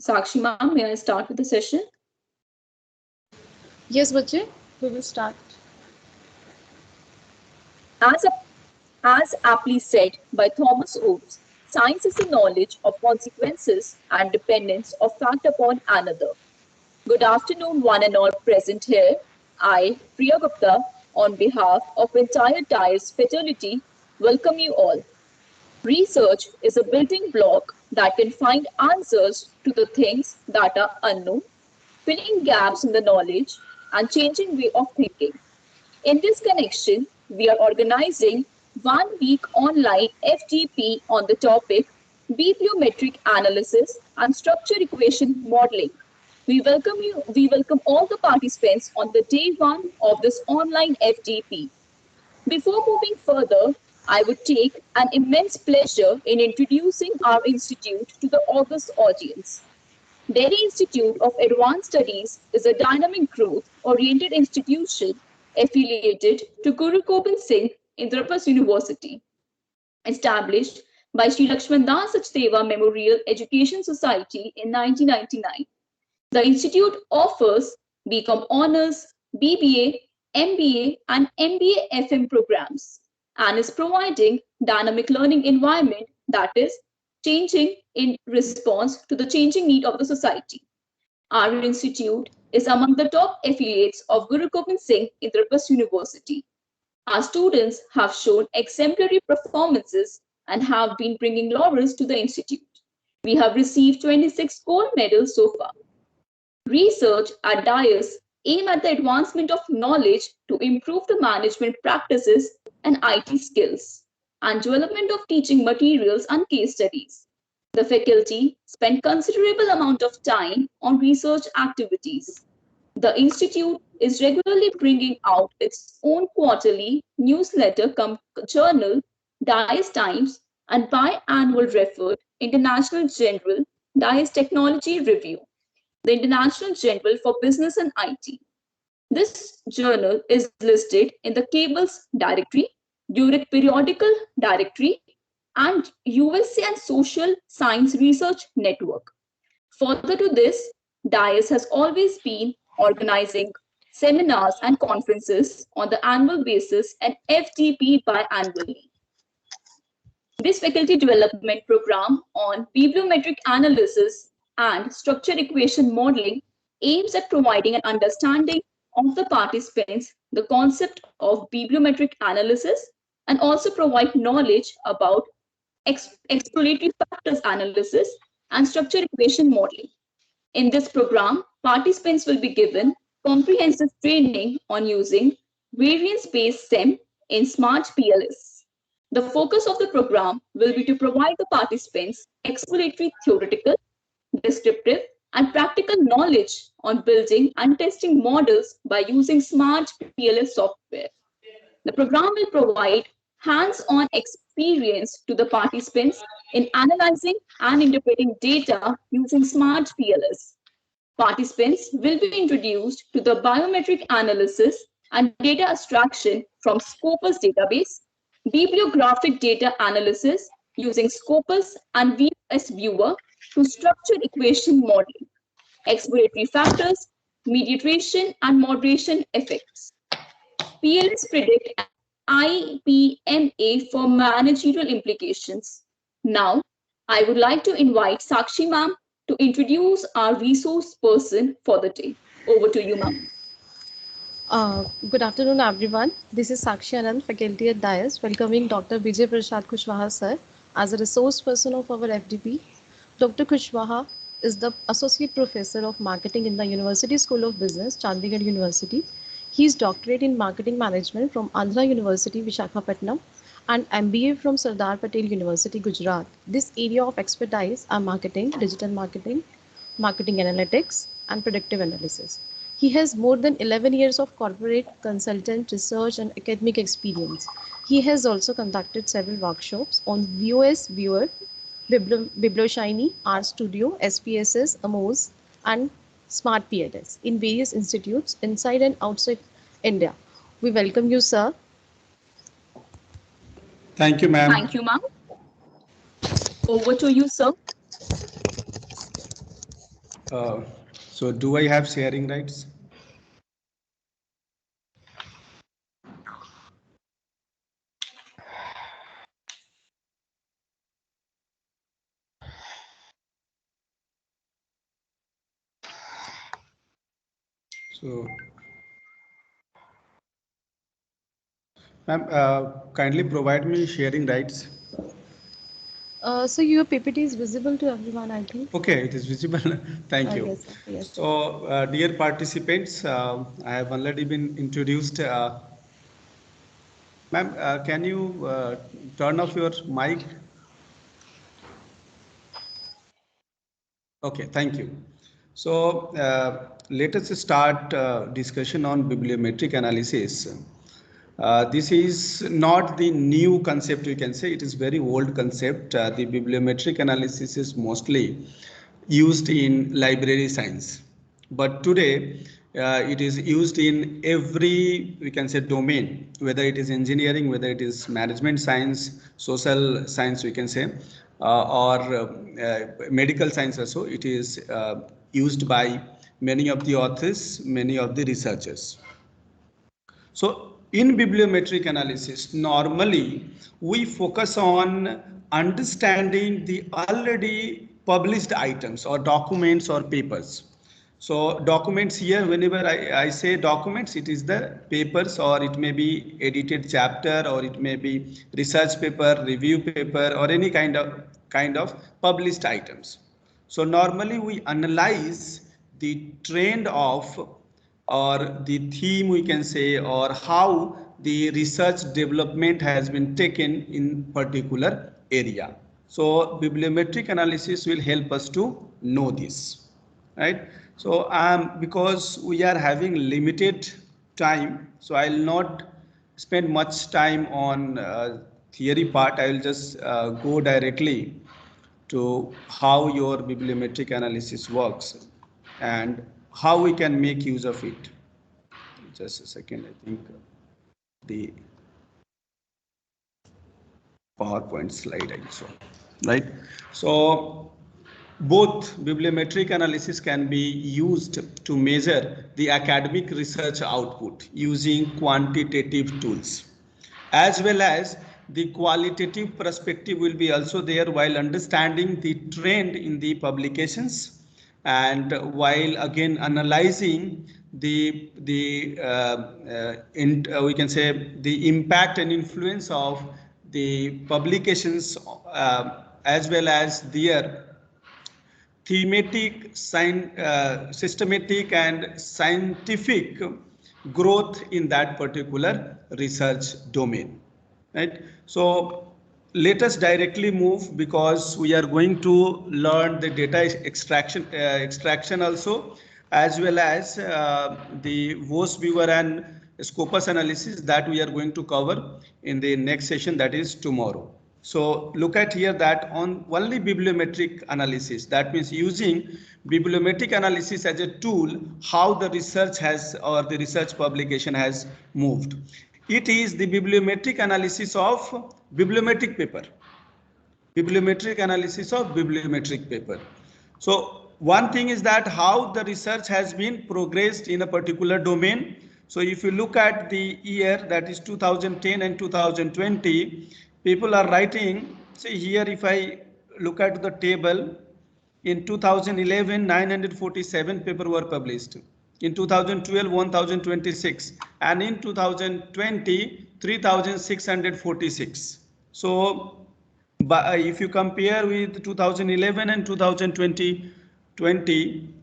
Sakshi ma'am, may I start with the session? Yes, Bache, we will start. As, as aptly said by Thomas Hobbes, science is the knowledge of consequences and dependence of fact upon another. Good afternoon, one and all present here. I, Priya Gupta, on behalf of entire DIAS fraternity, welcome you all. Research is a building block that can find answers to the things that are unknown, filling gaps in the knowledge and changing way of thinking. In this connection, we are organizing 1 week online FGP on the topic bibliometric analysis and structure equation modeling. We welcome all the participants on the day one of this online FGP. Before moving further, I would take an immense pleasure in introducing our institute to the august audience. Delhi Institute of Advanced Studies is a dynamic growth-oriented institution affiliated to Guru Gobind Singh Indraprasth University, established by Sri Lakshman Das Sachdeva Memorial Education Society in 1999. The institute offers BCom Honors, BBA, MBA, and MBA FM programs and is providing dynamic learning environment that is changing in response to the changing need of the society. Our institute is among the top affiliates of Guru Gobind Singh Indraprasth University. Our students have shown exemplary performances and have been bringing laurels to the institute. We have received 26 gold medals so far. Research at DIAS aim at the advancement of knowledge to improve the management practices and IT skills, and development of teaching materials and case studies. The faculty spend considerable amount of time on research activities. The institute is regularly bringing out its own quarterly newsletter journal, DIAS Times, and biannual referred International General DIAS Technology Review, the International Journal for Business and IT. This journal is listed in the Cables Directory, Zurich Periodical Directory, and USA and Social Science Research Network. Further to this, DIAS has always been organizing seminars and conferences on the annual basis and FGP biannually. This faculty development program on bibliometric analysis and structure equation modeling aims at providing an understanding of the participants the concept of bibliometric analysis and also provide knowledge about exploratory factors analysis and structure equation modeling. In this program, participants will be given comprehensive training on using variance-based SEM in Smart PLS. The focus of the program will be to provide the participants exploratory theoretical, descriptive, and practical knowledge on building and testing models by using Smart PLS software. The program will provide hands-on experience to the participants in analyzing and interpreting data using Smart PLS. Participants will be introduced to the biometric analysis and data abstraction from Scopus database, bibliographic data analysis using Scopus and VS Viewer to structure equation modeling, exploratory factors, mediation and moderation effects. PLS predict and IPMA for managerial implications. Now, I would like to invite Sakshi ma'am to introduce our resource person for the day. Over to you, ma'am. Good afternoon, everyone. This is Sakshi Anand, faculty at DIAS, welcoming Dr. Vijay Prashad Kushwaha sir as a resource person of our FDP. Dr. Kushwaha is the Associate Professor of Marketing in the University School of Business, Chandigarh University. He is doctorate in Marketing Management from Andhra University, Visakhapatnam, and MBA from Sardar Patel University, Gujarat. This area of expertise are marketing, digital marketing, marketing analytics, and predictive analysis. He has more than 11 years of corporate consultant, research, and academic experience. He has also conducted several workshops on VOS Viewer, BiblioShiny, RStudio, SPSS, AMOS, and Smart PLS in various institutes inside and outside India. We welcome you, sir. Thank you, ma'am. Thank you, ma'am. Over to you, sir. So do I have sharing rights? So, ma'am, kindly provide me sharing rights. So your PPT is visible to everyone, I think. Okay, it is visible. Thank you. Yes, sir. Yes, sir. So, dear participants, I have already been introduced. Ma'am, can you turn off your mic? Okay, thank you. So, let us start discussion on bibliometric analysis. This is not the new concept, you can say. It is very old concept. The bibliometric analysis is mostly used in library science, but today it is used in every, we can say, domain, whether it is engineering, whether it is management science, social science, we can say, or medical science also. It is used by many of the authors, many of the researchers. So in bibliometric analysis, normally we focus on understanding the already published items or documents or papers. So documents here, whenever I say documents, it is the papers, or it may be edited chapter, or it may be research paper, review paper, or any kind of published items. So normally we analyze the trend of, or the theme, we can say, or how the research development has been taken in particular area. So bibliometric analysis will help us to know this, right? So because we are having limited time, so I'll not spend much time on theory part. I will just go directly to how your bibliometric analysis works and how we can make use of it. Just a second, I think the PowerPoint slide I saw, right? So both bibliometric analysis can be used to measure the academic research output using quantitative tools, as well as the qualitative perspective will be also there while understanding the trend in the publications, and while again analyzing we can say the impact and influence of the publications, as well as their thematic, systematic and scientific growth in that particular research domain, right? So let us directly move, because we are going to learn the data extraction also, as well as the VOS viewer and Scopus analysis that we are going to cover in the next session, that is tomorrow. So look at here that on only bibliometric analysis, that means using bibliometric analysis as a tool, how the research has, or the research publication has moved. It is the bibliometric analysis of bibliometric paper. Bibliometric analysis of bibliometric paper. So one thing is that how the research has been progressed in a particular domain. So if you look at the year, that is 2010 and 2020, people are writing, see here, if I look at the table, in 2011, 947 papers were published. In 2012, 1026. And in 2020, 3646. So if you compare with 2011 and 2020,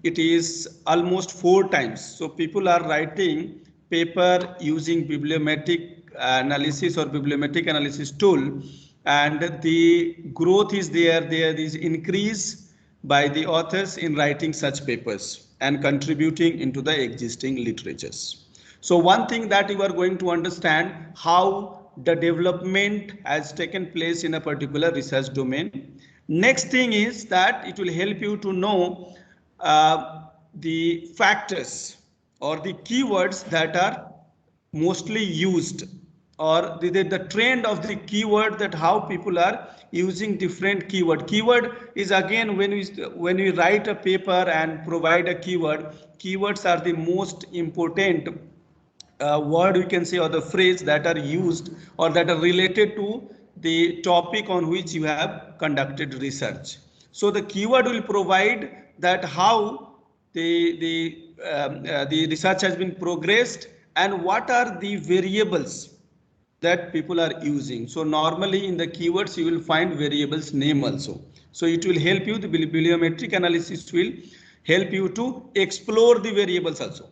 it is almost 4 times. So people are writing paper using bibliometric analysis or bibliometric analysis tool, and the growth is there is increase by the authors in writing such papers and contributing into the existing literatures. So one thing that you are going to understand, how the development has taken place in a particular research domain. Next thing is that it will help you to know the factors or the keywords that are mostly used or the trend of the keyword, that how people are using different keyword. Keyword is again when we write a paper and provide a keyword. Keywords are the most important word we can say, or the phrase that are used or that are related to the topic on which you have conducted research. So the keyword will provide that how the research has been progressed and what are the variables that people are using. So normally in the keywords you will find variables name also. So it will help you, the bibliometric analysis will help you to explore the variables also.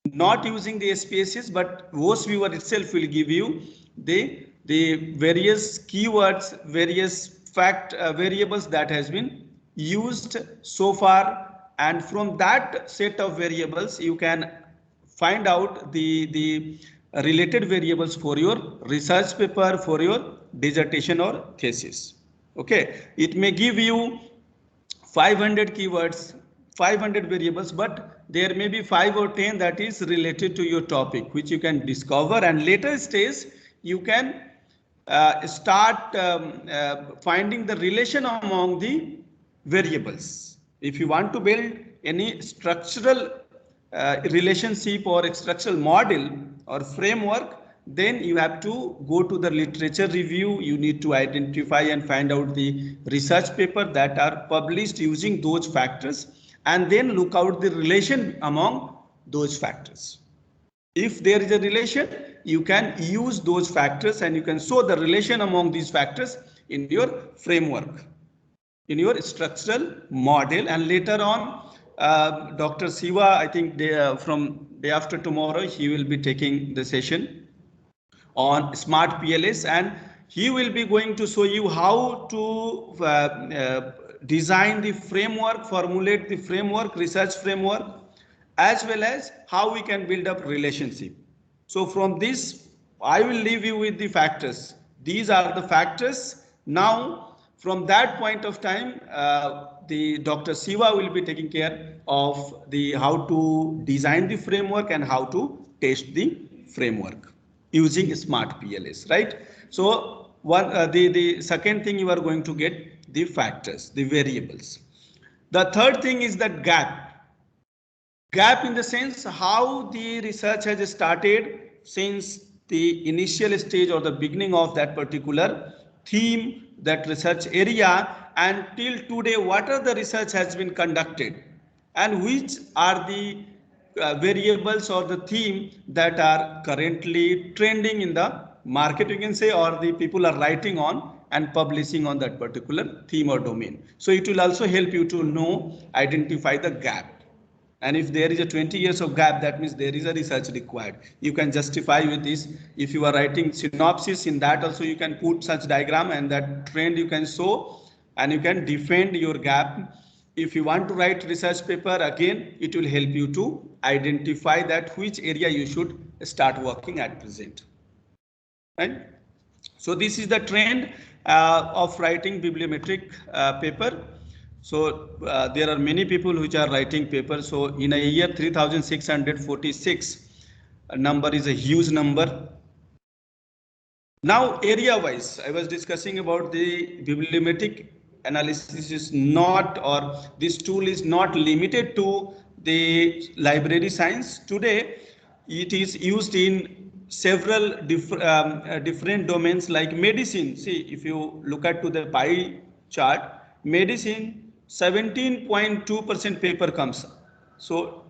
Not using the spaces, but VOS viewer itself will give you the various keywords, various variables that has been used so far, and from that set of variables you can find out the related variables for your research paper, for your dissertation or thesis. Okay, it may give you 500 keywords, 500 variables, but there may be 5 or 10 that is related to your topic, which you can discover, and later stage you can start finding the relation among the variables. If you want to build any structural relationship or structural model or framework, then you have to go to the literature review. You need to identify and find out the research paper that are published using those factors, and then look out the relation among those factors. If there is a relation, you can use those factors and you can show the relation among these factors in your framework, in your structural model. And later on, Dr. Siva, I think from day after tomorrow, he will be taking the session on smart PLS, and he will be going to show you how to design the framework, formulate the framework, research framework, as well as how we can build up relationship. So from this, I will leave you with the factors. These are the factors. Now, from that point of time, the Dr. Siva will be taking care of the how to design the framework and how to test the framework using smart PLS, right? So the second thing, you are going to get the factors, the variables. The third thing is that gap in the sense how the research has started since the initial stage or the beginning of that particular theme, that research area, and till today what are the research has been conducted, and which are the variables or the theme that are currently trending in the market, you can say, or the people are writing on and publishing on that particular theme or domain. So it will also help you to know, identify the gap. And if there is a 20 years of gap, that means there is a research required. You can justify with this. If you are writing synopsis, in that also you can put such diagram, and that trend you can show, and you can defend your gap. If you want to write research paper, again, it will help you to identify that which area you should start working at present. Right? So this is the trend of writing bibliometric paper. So there are many people which are writing papers. So in a year, 3,646 number is a huge number. Now area wise, I was discussing about the bibliometric analysis is not, or this tool is not limited to the library science. Today it is used in several different domains like medicine. See, if you look at to the pie chart, medicine 17.2% paper comes. So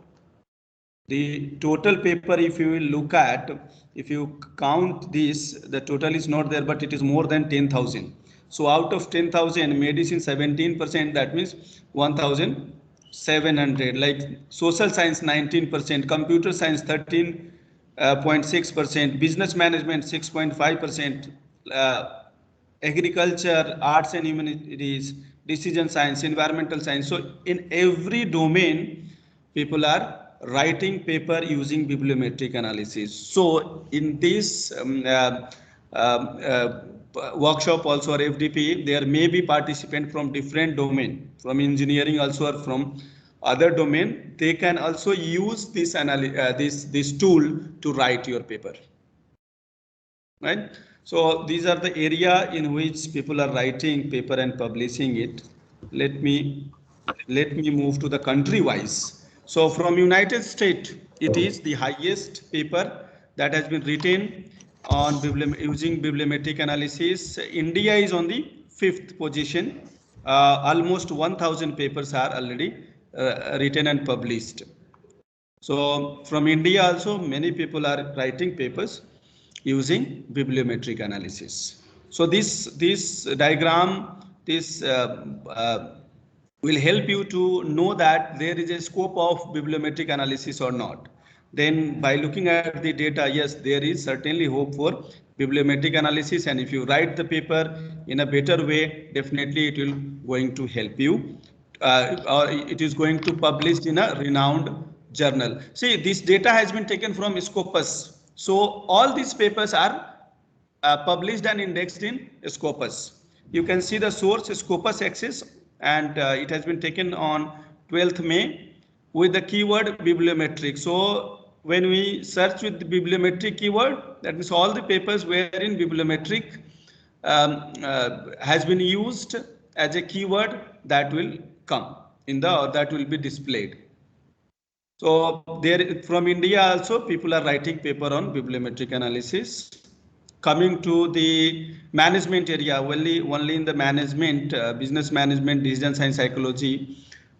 the total paper, if you will look at, if you count this, the total is not there, but it is more than 10,000. So out of 10,000, medicine 17%, that means 1,700. Like social science 19%, computer science 13.6%, business management 6.5%, agriculture, arts and humanities, decision science, environmental science. So in every domain, people are writing paper using bibliometric analysis. So in this workshop also, or FDP, there may be participant from different domain, from engineering also, or from other domain. They can also use this this tool to write your paper. right? So these are the area in which people are writing paper and publishing it. Let me move to the country wise. So from United States, it is the highest paper that has been written on using bibliometric analysis. India is on the 5th position. Almost 1000 papers are already written and published. So from India also many people are writing papers using bibliometric analysis. So this diagram, this will help you to know that there is a scope of bibliometric analysis or not. Then by looking at the data, yes, there is certainly hope for bibliometric analysis, and if you write the paper in a better way, definitely it will going to help you, or it is going to publish in a renowned journal. See, this data has been taken from Scopus. So all these papers are published and indexed in Scopus. You can see the source Scopus Access, and it has been taken on 12th May with the keyword bibliometric. So when we search with the bibliometric keyword, that means all the papers wherein bibliometric has been used as a keyword, that will come in the, or that will be displayed. So there from India also people are writing paper on bibliometric analysis. Coming to the management area, only in the management, business management, decision science, psychology.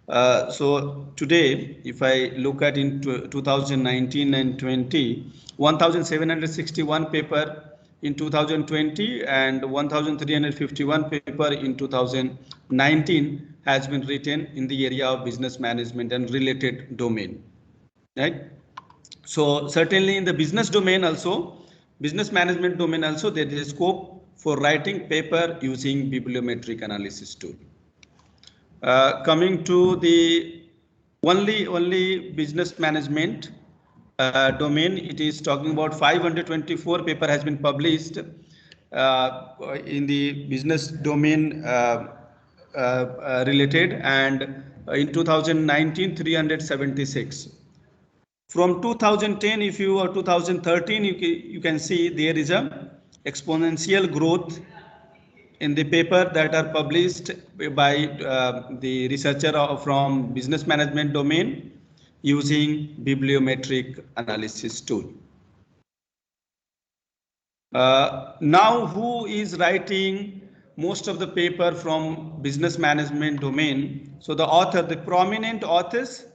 So today, if I look at in 2019 and 20, 1761 paper in 2020 and 1351 paper in 2019 has been written in the area of business management and related domain, right? So certainly in the business domain also, business management domain also, there is a scope for writing paper using bibliometric analysis tool. Coming to the only business management domain, it is talking about 524 paper has been published in the business domain related, and in 2019 376. From 2010, if you or 2013, you can see there is a exponential growth in the paper that are published by the researcher from business management domain using bibliometric analysis tool. Now, who is writing most of the paper from business management domain? So the author, the prominent authors,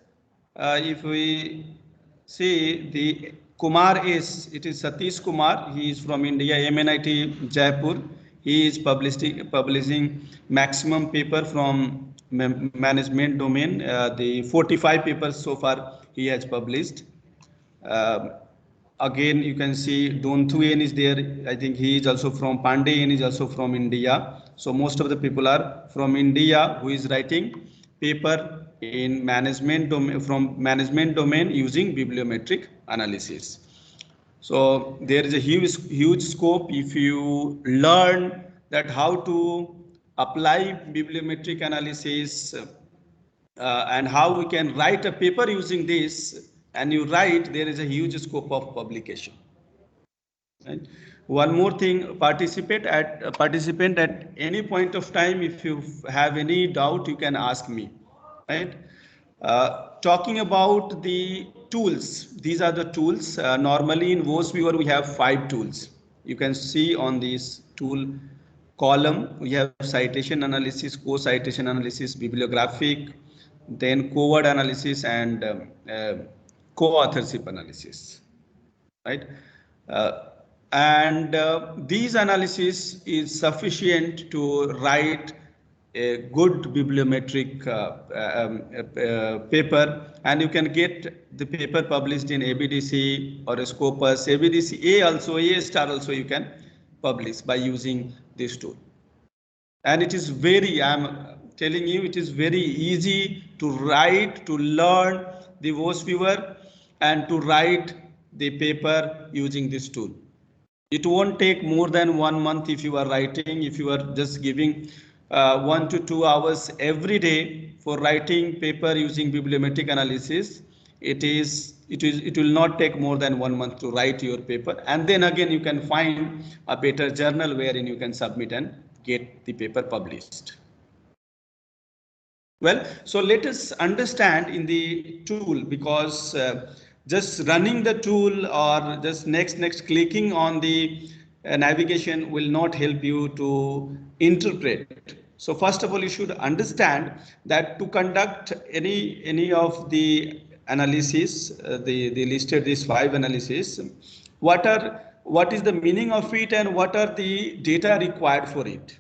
if we see the Kumar is, it is Satish Kumar. He is from India, MNIT Jaipur. He is publishing maximum paper from management domain. The 45 papers so far he has published. Again, you can see Donthuyen is there. I think he is also from Pandayan is also from India. So most of the people are from India who is writing paper in management domain, from management domain using bibliometric analysis. So there is a huge scope if you learn that how to apply bibliometric analysis and how we can write a paper using this, and you write, there is a huge scope of publication. Right? One more thing, participant at any point of time, if you have any doubt, you can ask me. Right? Talking about the tools, these are the tools. Normally in WOSViewer we have 5 tools. You can see on this tool column we have citation analysis, co-citation analysis, bibliographic, then co-word analysis, and co-authorship analysis, right? And these analysis is sufficient to write a good bibliometric paper, and you can get the paper published in ABDC or Scopus, ABDC A also, A star also you can publish by using this tool. And it is very, I'm telling you, it is very easy to write, to learn the WOSViewer and to write the paper using this tool. It won't take more than 1 month if you are writing, if you are just giving 1 to 2 hours every day for writing paper using bibliometric analysis. It is it will not take more than 1 month to write your paper, and then again you can find a better journal wherein you can submit and get the paper published. Well, so let us understand in the tool, because just running the tool or just next clicking on the navigation will not help you to interpret. So first of all, you should understand that to conduct any of the analysis, the listed these 5 analysis, what is the meaning of it and what are the data required for it.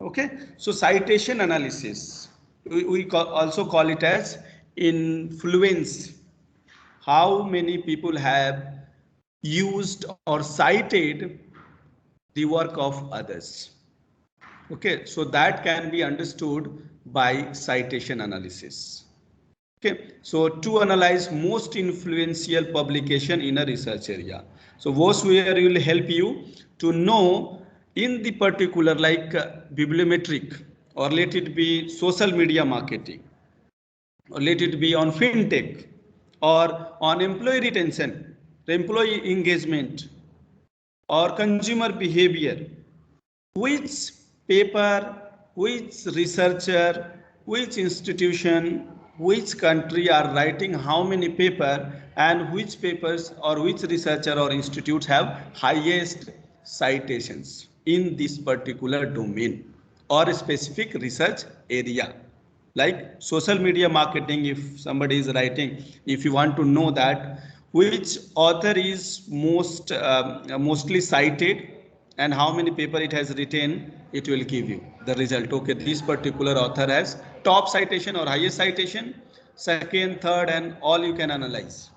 Okay, so citation analysis, we also call it as influence. How many people have used or cited the work of others? Okay, so that can be understood by citation analysis. Okay, so to analyze most influential publication in a research area. So WOSWare will help you to know in the particular like bibliometric, or let it be social media marketing, or let it be on fintech, or on employee retention, employee engagement, or consumer behavior. Which paper, which researcher, which institution, which country are writing how many paper, and which papers or which researcher or institutes have highest citations in this particular domain or a specific research area. Like social media marketing, if somebody is writing, if you want to know that which author is mostly cited and how many paper it has written, it will give you the result. Okay, this particular author has top citation or highest citation, second, third, and all you can analyze.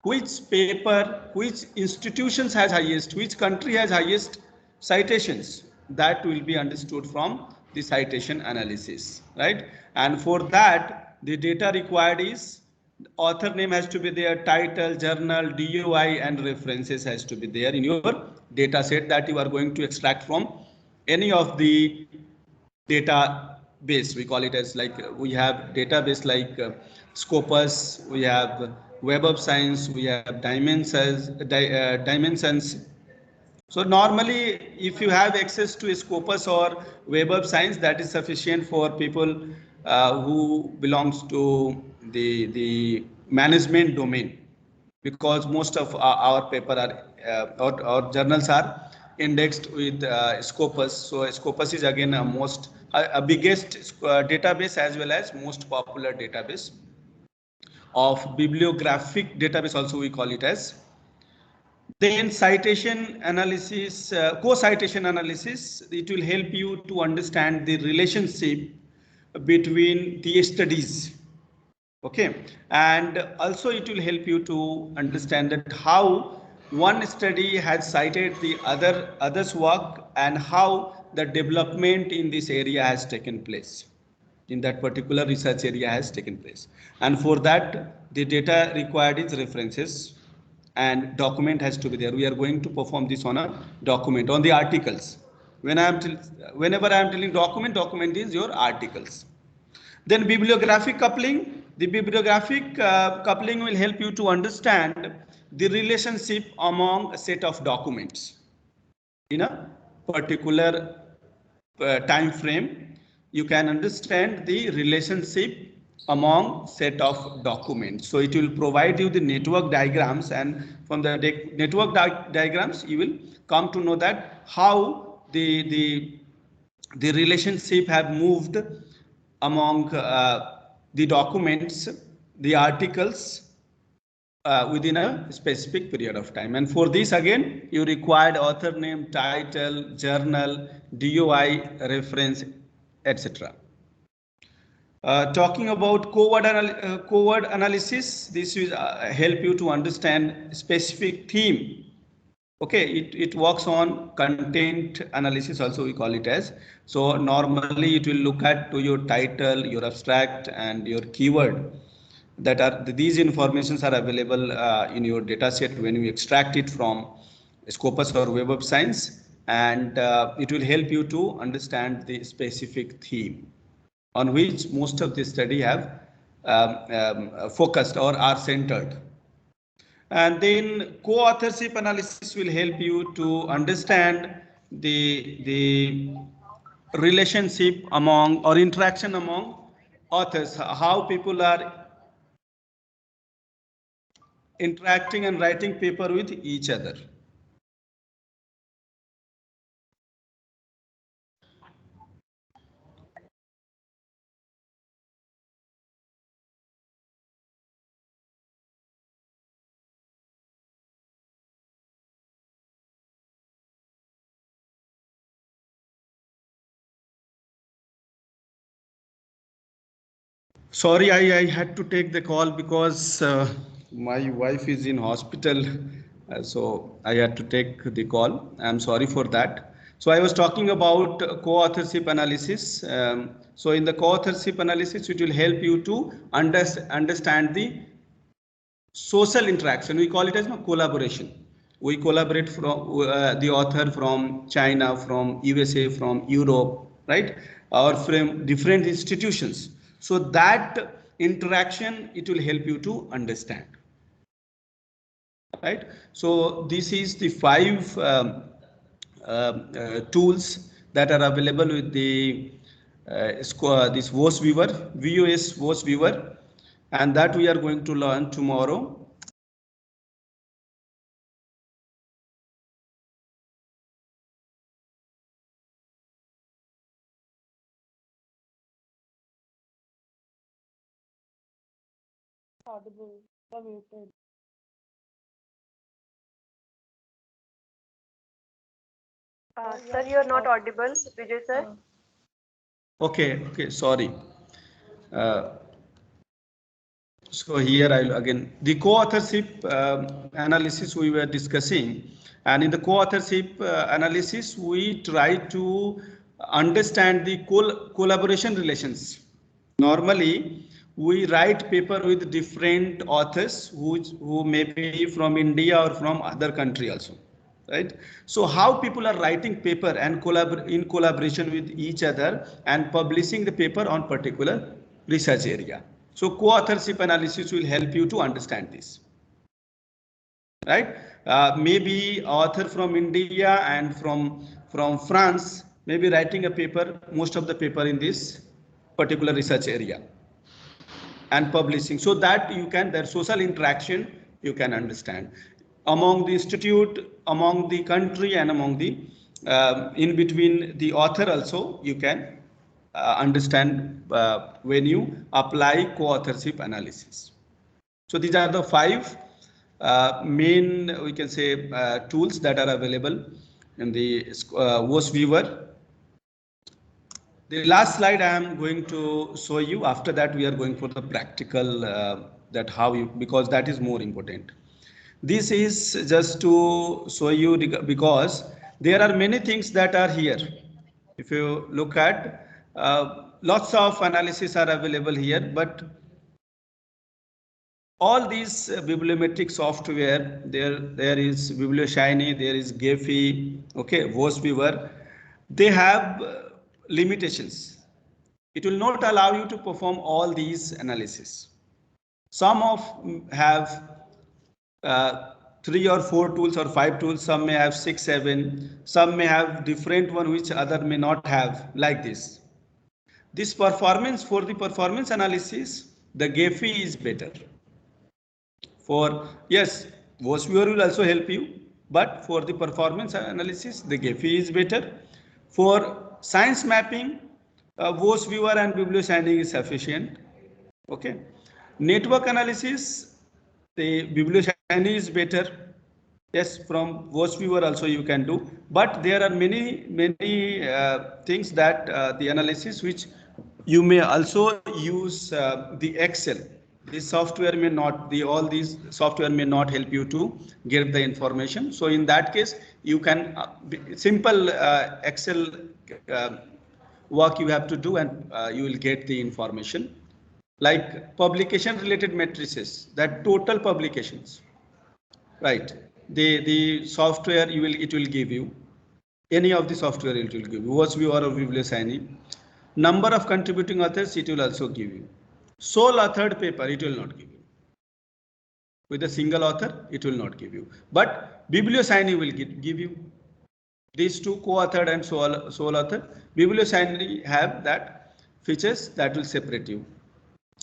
Which paper, which institutions has highest, which country has highest citations, that will be understood from the citation analysis, right? And for that, the data required is author name has to be there, title, journal, DOI, and references has to be there in your data set that you are going to extract from any of the database. We call it as like we have database like Scopus, we have Web of Science, we have Dimensions. So normally, if you have access to a Scopus or Web of Science, that is sufficient for people who belongs to the management domain, because most of our paper are or journals are indexed with Scopus. So Scopus is again a biggest database as well as most popular database of bibliographic database, also we call it as. Then citation analysis, co-citation analysis, it will help you to understand the relationship between the studies. Okay, and also it will help you to understand that how one study has cited the other's work and how the development in this area has taken place, in that particular research area has taken place. And for that, the data required is references and document has to be there. We are going to perform this on a document, on the articles. Whenever I am telling document is your articles. Then bibliographic coupling. The bibliographic coupling will help you to understand the relationship among a set of documents in a particular time frame. You can understand the relationship among set of documents. So it will provide you the network diagrams, and from the network diagrams you will come to know that how the relationship have moved among the documents, the articles within a specific period of time. And for this again you required author name, title, journal, DOI, reference, etc. Talking about co-word analysis, this will help you to understand specific theme. Okay, it works on content analysis, also we call it as. So normally it will look at to your title, your abstract, and your keyword. That are these informations are available in your data set when you extract it from Scopus or Web of Science, and it will help you to understand the specific theme on which most of the study have focused or are centered. And then co-authorship analysis will help you to understand the relationship among or interaction among authors, how people are interacting and writing paper with each other. Sorry, I had to take the call because my wife is in hospital, so I had to take the call. I'm sorry for that. So I was talking about co-authorship analysis. So in the co-authorship analysis, it will help you to understand the social interaction. We call it as collaboration. We collaborate from the author from China, from USA, from Europe, right, or from different institutions. So that interaction, it will help you to understand, right? So this is the 5 tools that are available with the this VOS viewer, VOS VOS viewer, and that we are going to learn tomorrow. Audible. You're muted. Sir, you are not audible, Vijay sir. Okay, sorry. So here I'll again, the co-authorship analysis we were discussing, and in the co-authorship analysis, we try to understand the collaboration relations. Normally, we write paper with different authors who may be from India or from other country also, right? So how people are writing paper and in collaboration with each other and publishing the paper on particular research area. So co-authorship analysis will help you to understand this, right? Maybe author from India and from France may be writing a paper, most of the paper in this particular research area and publishing, so that you can, their social interaction you can understand among the institute, among the country, and among the in between the author also you can understand when you apply co-authorship analysis. So these are the 5 main, we can say, tools that are available in the VOS viewer. The last slide I am going to show you. After that, we are going for the practical, that how you, because that is more important. This is just to show you because there are many things that are here. If you look at, lots of analysis are available here, but all these bibliometric software, there is BiblioShiny, there is Gephi, okay, VOS viewer, they have limitations. It will not allow you to perform all these analysis. Some of have 3 or 4 tools or 5 tools, some may have 6, 7, some may have different one which other may not have, like this. This performance, for the performance analysis, the Gephi is better. For, yes, VOS viewer will also help you, but for the performance analysis, the Gephi is better. For science mapping, VOS viewer and BiblioShiny is sufficient. Okay. Network analysis, the BiblioShiny is better. Yes, from VOS viewer also you can do, but there are many things that the analysis which you may also use the Excel. This software may not, all these software may not help you to get the information. So in that case, you can simple Excel work you have to do, and you will get the information. Like publication related matrices, that total publications, right? The software it will give you, any of the software it will give you, VOS viewer or BiblioShiny. Number of contributing authors, it will also give you. Sole authored paper, it will not give you. With a single author, it will not give you. But bibliosiny will give you. These two co-authored and sole author, bibliosiny have that features that will separate you.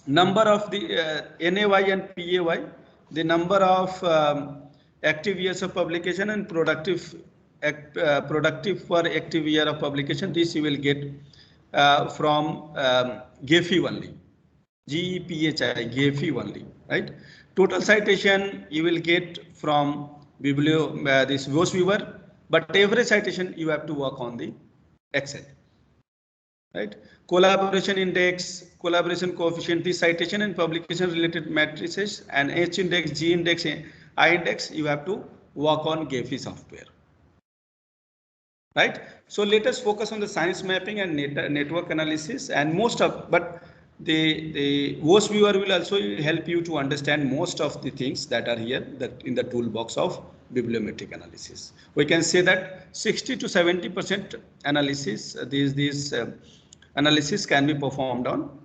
Number of the NAY and PAY, the number of active years of publication and productive for active year of publication, this you will get from GEPI only. GEPHI, GEPI only, right? Total citation you will get from this Voice Viewer, but every citation you have to work on the Excel, right? Collaboration index, collaboration coefficient, the citation and publication related matrices, and H index, G index, I index, you have to work on GEPI software, right? So let us focus on the science mapping and network analysis, and but the Voice Viewer will also help you to understand most of the things that are here in the toolbox of bibliometric analysis. We can say that 60 to 70% analysis, these analysis can be performed on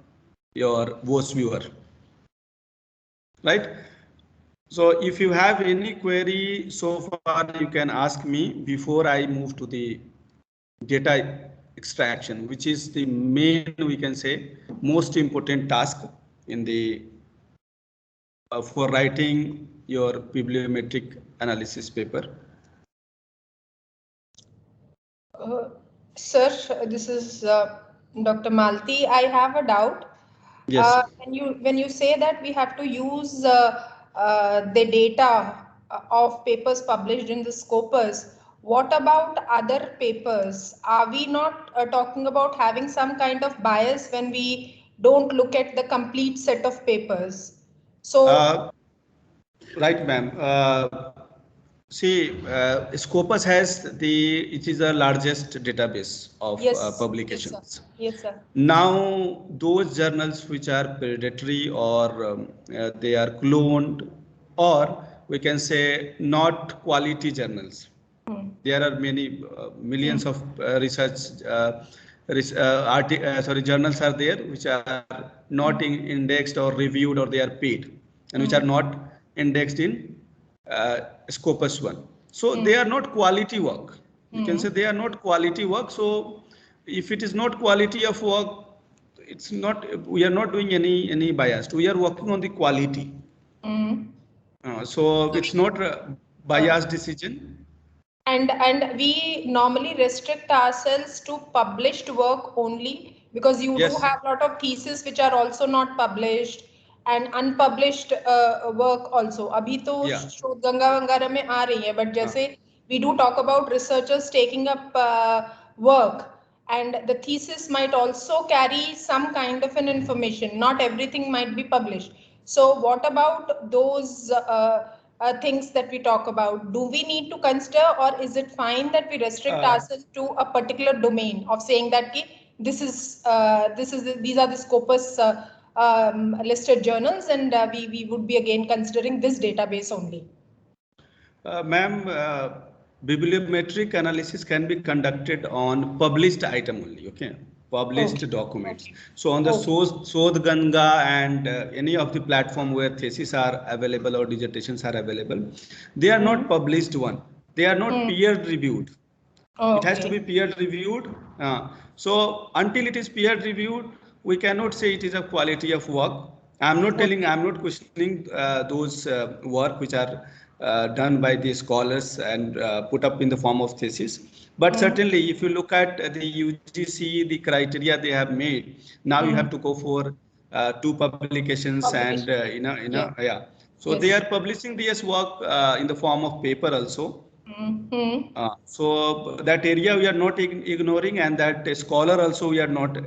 your Voice Viewer, right? So if you have any query so far, you can ask me before I move to the data extraction, which is the main, we can say, most important task in the for writing your bibliometric analysis paper. Sir, this is Dr. Malti. I have a doubt. Yes. When you say that we have to use the data of papers published in the Scopus, what about other papers? Are we not talking about having some kind of bias when we don't look at the complete set of papers? So, right, ma'am. See, Scopus has it is the largest database of publications. Yes, sir. Now, those journals which are predatory or they are cloned, or we can say not quality journals. There are many millions of research journals are there which are not indexed or reviewed, or they are paid, and which are not indexed in Scopus 1. So they are not quality work. You can say they are not quality work. So if it is not quality of work, it's not. We are not doing any biased. We are working on the quality. So it's not a biased decision. And we normally restrict ourselves to published work only, because you do have a lot of theses which are also not published and unpublished work also. Abhi to Shodh Ganga Vangara mein aa rahi hai, but jaise we do talk about researchers taking up work, and the thesis might also carry some kind of an information. Not everything might be published. So what about those things that we talk about? Do we need to consider, or is it fine that we restrict ourselves to a particular domain of saying that these are the Scopus listed journals, and we would be again considering this database only? Ma'am, bibliometric analysis can be conducted on published item only, okay? Published documents. So on the Sodh Ganga and any of the platform where theses are available or dissertations are available, they are not published one. They are not peer reviewed. It has to be peer reviewed. So until it is peer reviewed, we cannot say it is a quality of work. I'm not questioning those work which are done by the scholars and put up in the form of thesis. But certainly, if you look at the UGC, the criteria they have made, now you have to go for 2 publications and So they are publishing this work in the form of paper also. So that area we are not ignoring, and that scholar also we are not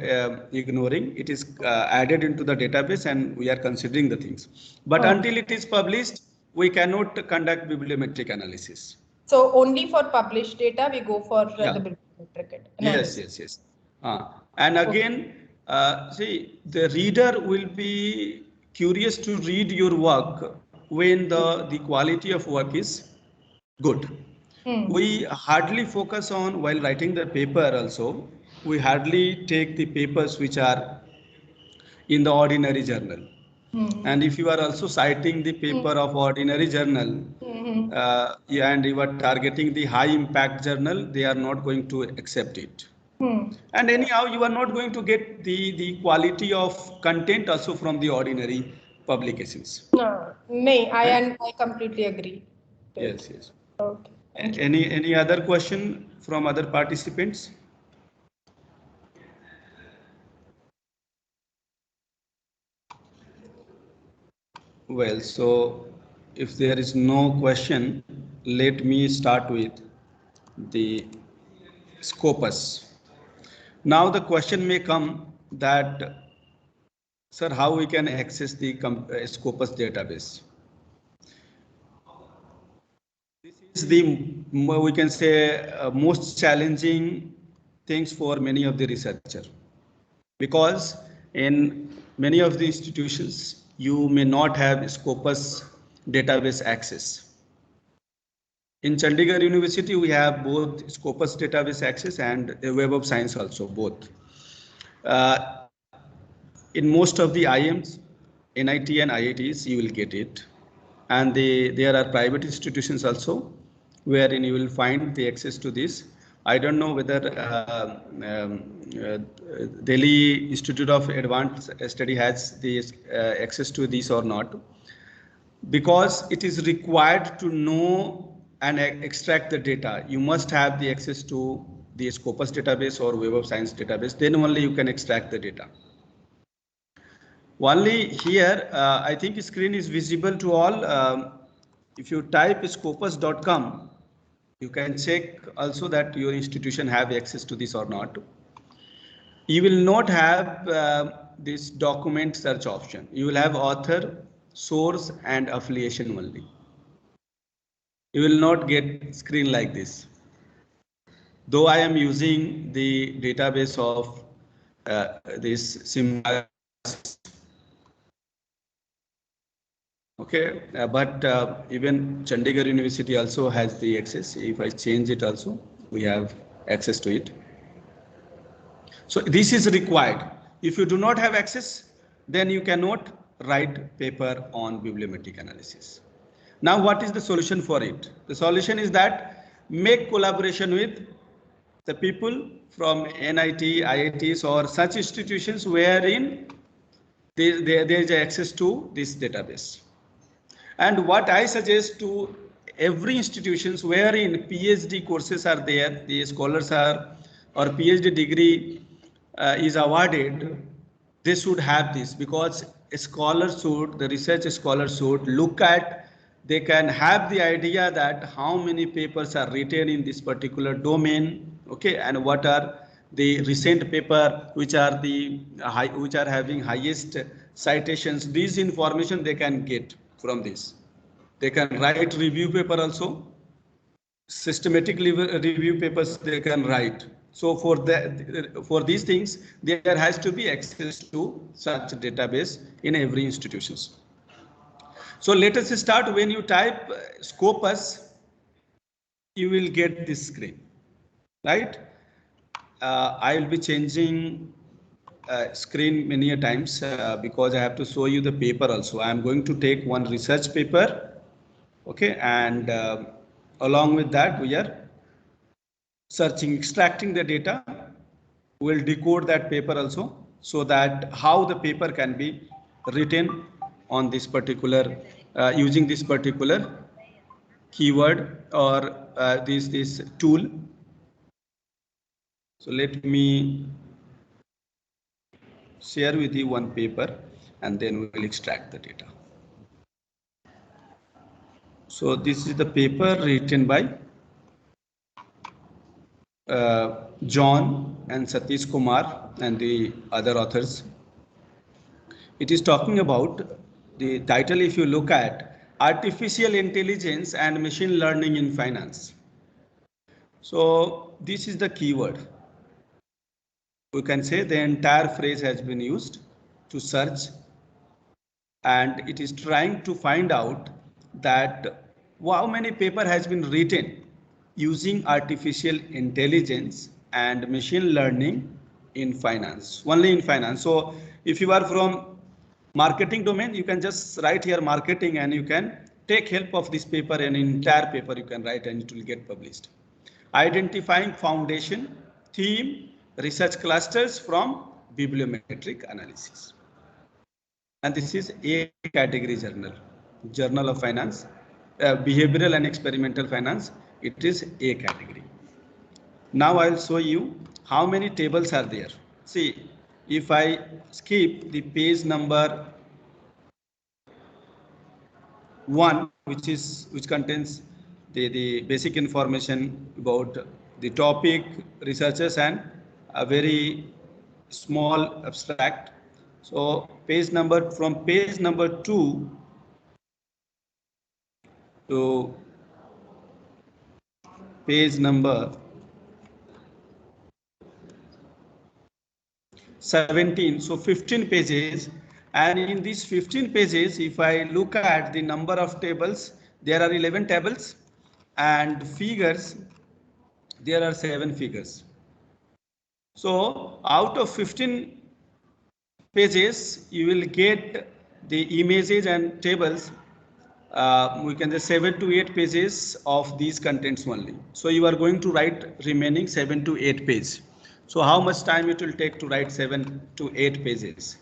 ignoring. It is added into the database, and we are considering the things. But until it is published, we cannot conduct bibliometric analysis. So only for published data we go for the bibliometric analysis. Yes. And again, see, the reader will be curious to read your work when the quality of work is good. We hardly focus on, while writing the paper also, we hardly take the papers which are in the ordinary journal. And if you are also citing the paper of ordinary journal, and you are targeting the high impact journal, they are not going to accept it. And anyhow, you are not going to get the quality of content also from the ordinary publications. No, I completely agree. Yes, yes. Okay. Any other question from other participants? Well, so if there is no question, let me start with the Scopus. Now the question may come that, sir, how we can access the Scopus database? This is the, we can say, most challenging things for many of the researchers, because in many of the institutions you may not have Scopus database access. In Chandigarh University, we have both Scopus database access and Web of Science also, both. In most of the IIMs, NIT and IITs, you will get it. And there are private institutions also, wherein you will find the access to this. I don't know whether Delhi Institute of Advanced Study has the access to this or not, because it is required to know and extract the data. You must have the access to the Scopus database or Web of Science database, then only you can extract the data. Only here, I think screen is visible to all. If you type scopus.com, you can check also that your institution have access to this or not. You will not have this document search option. You will have author, source and affiliation only. You will not get screen like this. Though I am using the database of this Symbiosis. Okay, but even Chandigarh University also has the access. If I change it also, we have access to it. So this is required. If you do not have access, then you cannot write paper on bibliometric analysis. Now, what is the solution for it? The solution is that make collaboration with the people from NIT, IITs or such institutions wherein there is access to this database. And what I suggest to every institutions wherein PhD courses are there, the scholars are, or PhD degree is awarded, they should have this, because a scholar should, the research scholar should look at, they can have the idea that how many papers are written in this particular domain, okay, and what are the recent paper which are having highest citations. These information they can get from this. They can write review paper also, systematic review papers they can write. So for these things, there has to be access to such database in every institutions. So let us start. When you type Scopus, you will get this screen, right? I will be changing screen many a times because I have to show you the paper also. I am going to take one research paper. Okay, and along with that, we are searching, extracting the data. We will decode that paper also, so that how the paper can be written on this particular, using this particular keyword or this tool. So let me share with you one paper and then we will extract the data. So this is the paper written by John and Satish Kumar and the other authors. It is talking about, the title if you look at, Artificial Intelligence and Machine Learning in Finance. So this is the keyword. We can say the entire phrase has been used to search, and it is trying to find out that how many paper has been written using artificial intelligence and machine learning in finance, only in finance. So If you are from marketing domain, you can just write here marketing and you can take help of this paper, and entire paper you can write and it will get published. Identifying foundation, theme, research clusters from bibliometric analysis. And this is A category journal, Journal of Finance, Behavioral and Experimental Finance. It is A category. Now I'll show you how many tables are there. See, if I skip the page number 1, which contains the basic information about the topic, researchers, and a very small abstract. So from page number 2 to page number 17, so 15 pages, and in these 15 pages, if I look at the number of tables, there are 11 tables, and figures, there are 7 figures. So out of 15 pages, you will get the images and tables. We can say 7 to 8 pages of these contents only. So you are going to write remaining 7 to 8 pages. So how much time it will take to write 7 to 8 pages?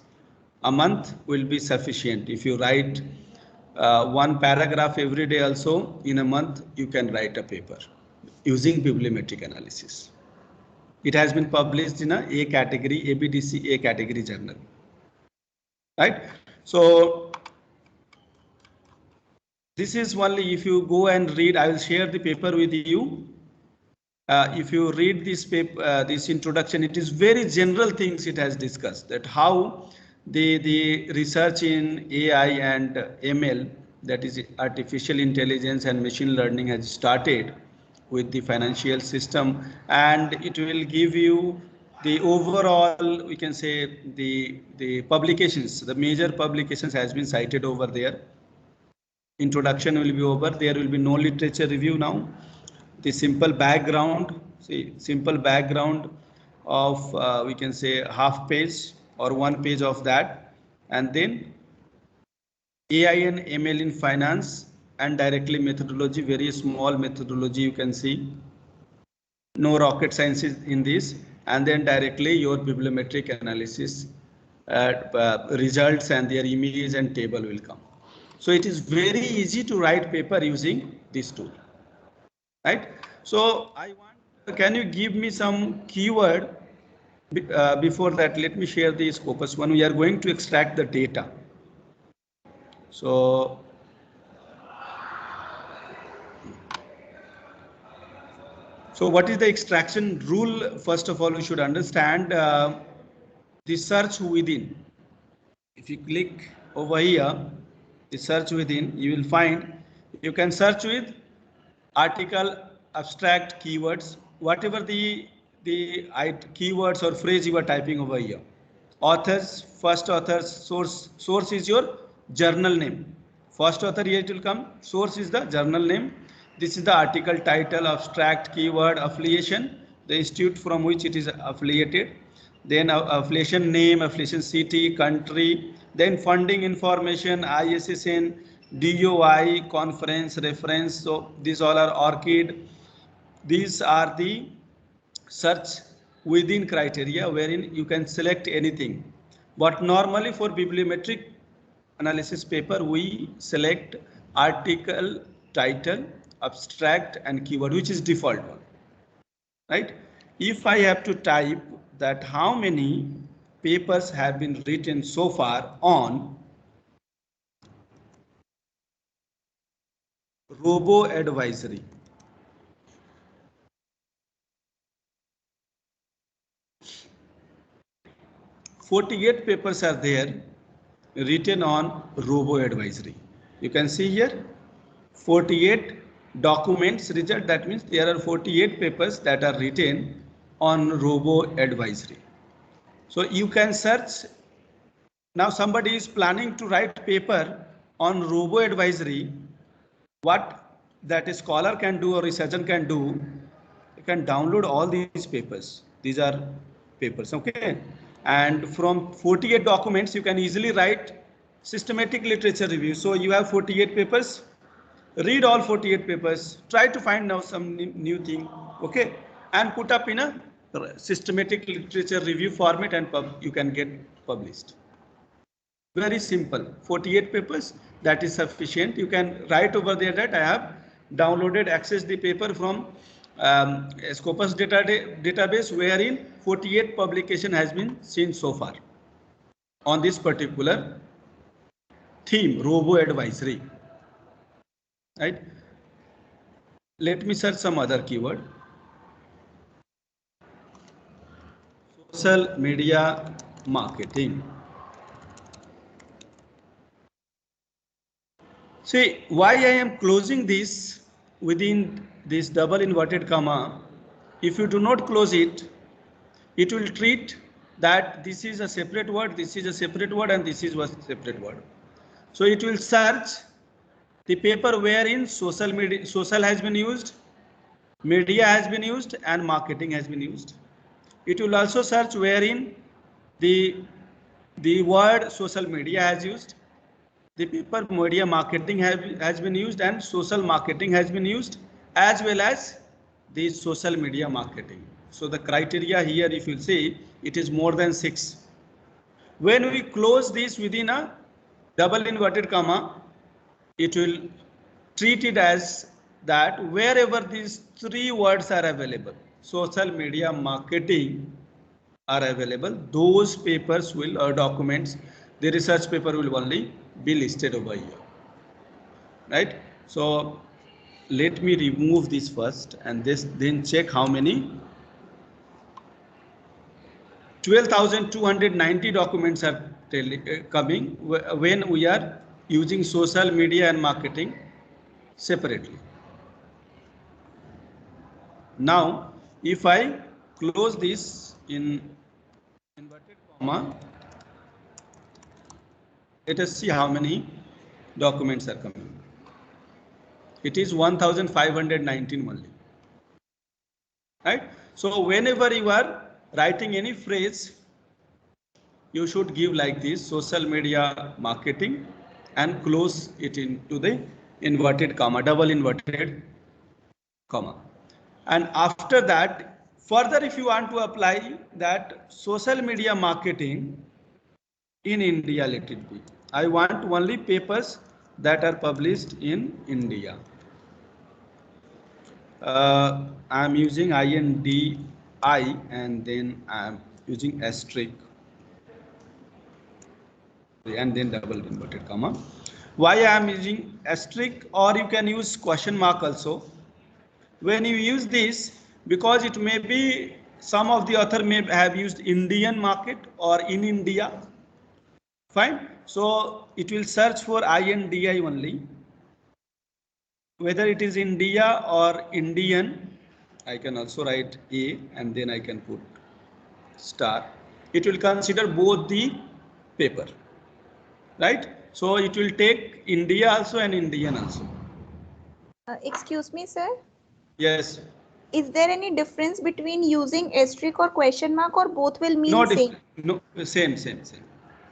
A month will be sufficient. If you write one paragraph every day also, in a month you can write a paper using bibliometric analysis. It has been published in a category, ABDC A category journal. Right? So this is only if you go and read, I will share the paper with you. If you read this paper, this introduction, it is very general things it has discussed, that how the research in AI and ML, that is artificial intelligence and machine learning, has started with the financial system, and it will give you the overall, we can say, the publications, the major publications has been cited over there. Introduction will be over. There will be no literature review now. The simple background, simple background of we can say half page or 1 page of that, and then AI and ML in finance and directly methodology, very small methodology you can see. No rocket science in this, and then directly your bibliometric analysis results and their image and table will come. So it is very easy to write paper using this tool. Right? So can you give me some keyword? Before that, let me share the Scopus one. We are going to extract the data. So what is the extraction rule? First of all, we should understand the search within. If you click over here, the search within, you will find you can search with article, abstract, keywords, whatever the keywords or phrase you are typing over here. Authors, first authors, source is your journal name. First author here it will come, source is the journal name. This is the article title, abstract, keyword, affiliation, the institute from which it is affiliated, then affiliation name, affiliation city, country, then funding information, ISSN, DOI, conference, reference. So these all are ORCID. These are the search within criteria wherein you can select anything. But normally for bibliometric analysis paper, we select article, title, abstract, and keyword, which is default one. Right? If I have to type that how many papers have been written so far on robo advisory, .48 papers are there written on robo advisory. You can see here 48 documents result. That means there are 48 papers that are written on robo advisory. So you can search. Now somebody is planning to write paper on robo advisory. What that a scholar can do or researcher can do, you can download all these papers. These are papers. Okay. And from 48 documents, you can easily write systematic literature review. So you have 48 papers, read all 48 papers, try to find now some new thing, okay, and put up in a systematic literature review format, and you can get published. Very simple. 48 papers, that is sufficient. You can write over there that I have downloaded, access the paper from Scopus database, wherein 48 publication has been seen so far on this particular theme, robo advisory. Right? Let me search some other keyword. Social media marketing. See, why I am closing this within this double inverted comma. If you do not close it, it will treat that this is a separate word, this is a separate word, and this is a separate word. So it will search the paper wherein social has been used, media has been used, and marketing has been used. It will also search wherein the word social media has used, the paper media marketing has been used, and social marketing has been used, as well as the social media marketing. So the criteria here, if you see, it is more than 6. When we close this within a double inverted comma, it will treat it as that wherever these 3 words are available, social media marketing are available, those papers will, or documents, the research paper will only be listed over here. Right? So let me remove this first, and then check how many. 12,290 documents are coming when we are using social media and marketing separately. Now, if I close this in inverted comma, let us see how many documents are coming. It is 1,519 only. Right? So whenever you are writing any phrase, you should give like this: social media marketing, and close it into the inverted comma, double inverted comma. And after that, further, if you want to apply that social media marketing in India, let it be. I want only papers that are published in India. I am using INDI, and then I am using asterisk, and then double inverted comma. Why I am using asterisk, or you can use question mark also. When you use this, because it may be some of the author may have used Indian market or in India. Fine. So it will search for INDI only. Whether it is India or Indian, I can also write A, and then I can put star. It will consider both the paper. Right? So it will take India also and Indian also. Excuse me, sir. Yes. Is there any difference between using asterisk or question mark, or both will mean No, same? no, same.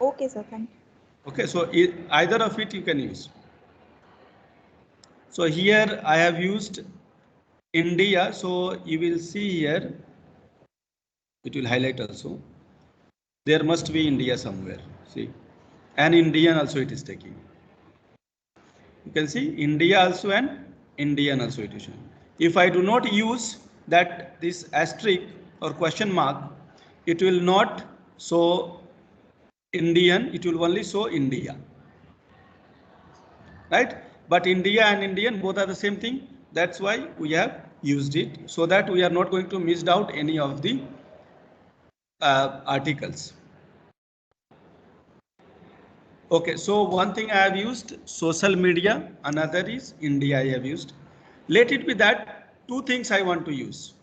Okay, sir. Thank you. Okay, so either of it you can use. So here I have used India. So you will see here, it will highlight also. There must be India somewhere. See, and Indian also it is taking. You can see India also and Indian also it is showing. If I do not use that this asterisk or question mark, it will not show Indian, it will only show India. Right? But India and Indian both are the same thing. That's why we have used it, so that we are not going to miss out any of the articles. Okay, so one thing I have used social media, another is India I have used. Let it be that 2 things I want to use.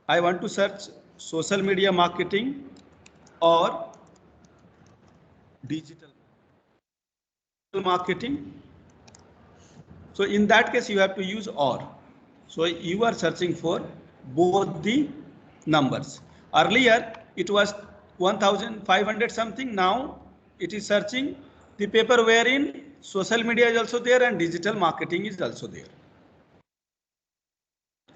I want to search social media marketing or digital marketing. So in that case, you have to use OR. So you are searching for both the numbers. Earlier, it was 1500 something. Now it is searching the paper wherein social media is also there and digital marketing is also there.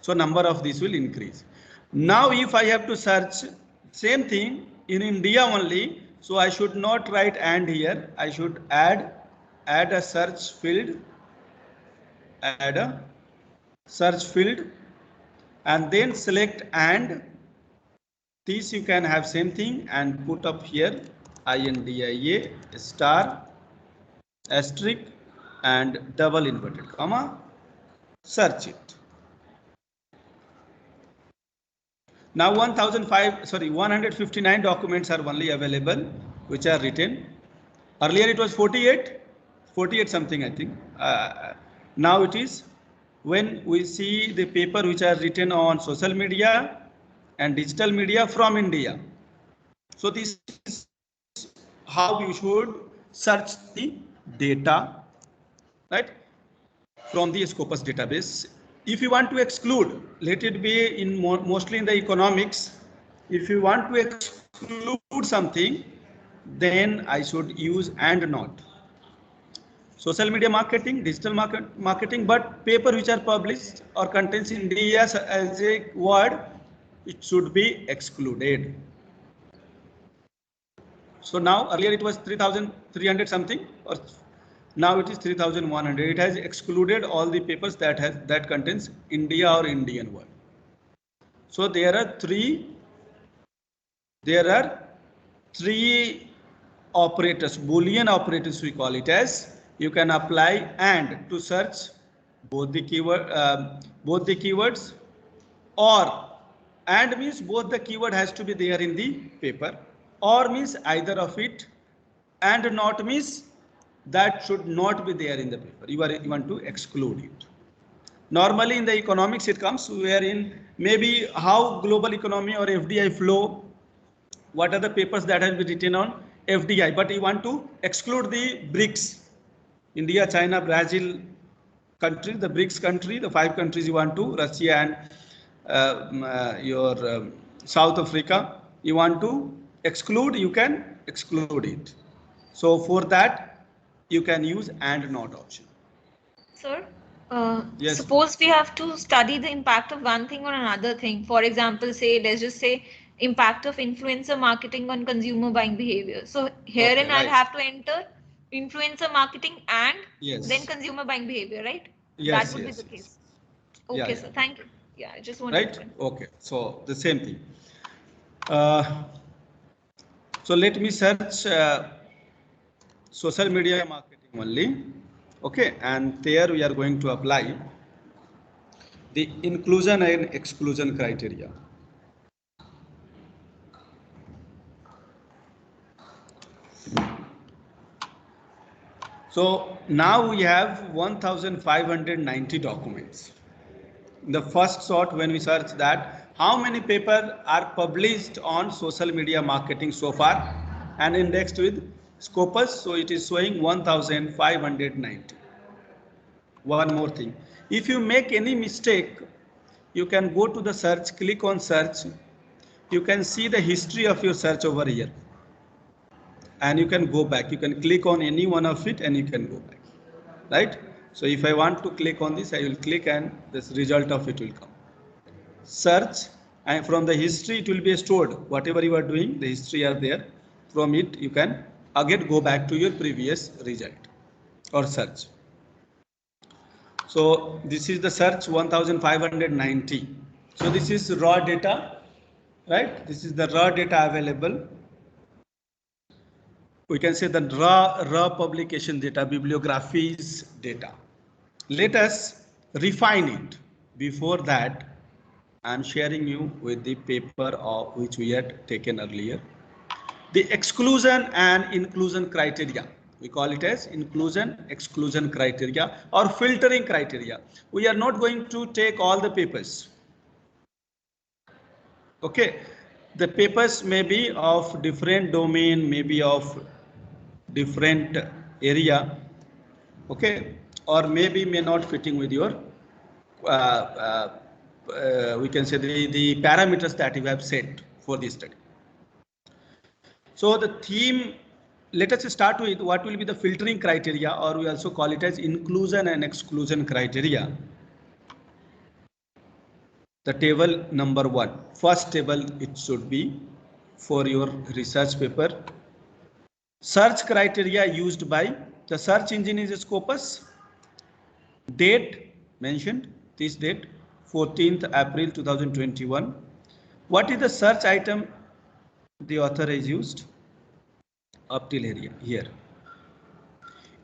So number of these will increase. Now if I have to search same thing in India only, so I should not write and here. I should add a search field, and then select and. This you can have same thing and put up here INDIA star asterisk and double inverted comma, search it. Now 159 documents are only available which are written. Earlier it was 48 something I think. Now it is, when we see the paper which are written on social media and digital media from India. So this is how you should search the data, right, from the Scopus database. If you want to exclude, let it be in mostly in the economics. If you want to exclude something, then I should use and not. Social media marketing, digital marketing, but paper which are published or contains India as a word, it should be excluded. So now earlier it was 3,300 something, or now it is 3,100. It has excluded all the papers that contains India or Indian word. So there are three operators, Boolean operators we call it as. You can apply and to search both the keywords, or and means both the keyword has to be there in the paper, or means either of it, and not means that should not be there in the paper. You want to exclude it. Normally in the economics it comes wherein maybe how global economy or FDI flow, what are the papers that have been written on FDI, but you want to exclude the BRICS, India, China, Brazil country, the BRICS country, the 5 countries you want to, Russia and South Africa, you want to exclude, you can exclude it. So for that you can use and not option. Sir, yes. Suppose we have to study the impact of one thing on another thing. For example, let's just say impact of influencer marketing on consumer buying behavior. So herein I'll have to enter influencer marketing and then consumer buying behavior, right? Yes, that would be the case. Okay, yeah. So thank you. Yeah, I just wanted to. Okay, so the same thing. So let me search social media marketing only. Okay, and there we are going to apply the inclusion and exclusion criteria. So now we have 1,590 documents. In the first sort, when we search that, how many papers are published on social media marketing so far and indexed with Scopus, so it is showing 1,590. One more thing, if you make any mistake, you can go to the search, click on search, you can see the history of your search over here. And you can go back, you can click on any one of it and you can go back, right? So if I want to click on this, I will click and this result of it will come. Search, and from the history it will be stored. Whatever you are doing, the history are there. From it you can again go back to your previous result or search. So this is the search 1,590. So this is raw data, right? This is the raw data available. We can say the raw publication data, bibliographies data. Let us refine it. Before that, I am sharing you with the paper of which we had taken earlier. The exclusion and inclusion criteria. We call it as inclusion, exclusion criteria or filtering criteria. We are not going to take all the papers. Okay, the papers may be of different domain, maybe of different area, okay, or maybe may not fitting with your we can say the parameters that you have set for this study. So the theme, let us start with what will be the filtering criteria, or we also call it as inclusion and exclusion criteria. The table number 1, first table, it should be for your research paper. Search criteria used by the search engine is Scopus. Date mentioned, this date 14th April 2021. What is the search item the author has used up till here?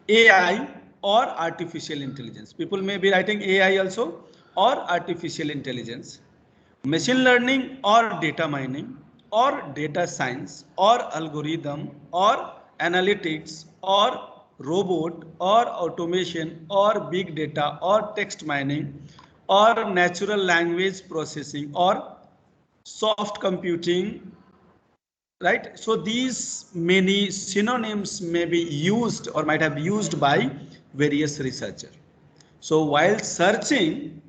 AI or artificial intelligence. People may be writing AI also, or artificial intelligence, machine learning or data mining, or data science, or algorithm, or analytics, or robot, or automation, or big data, or text mining, or natural language processing, or soft computing, right? So these many synonyms may be used or might have used by various researchers. So while searching,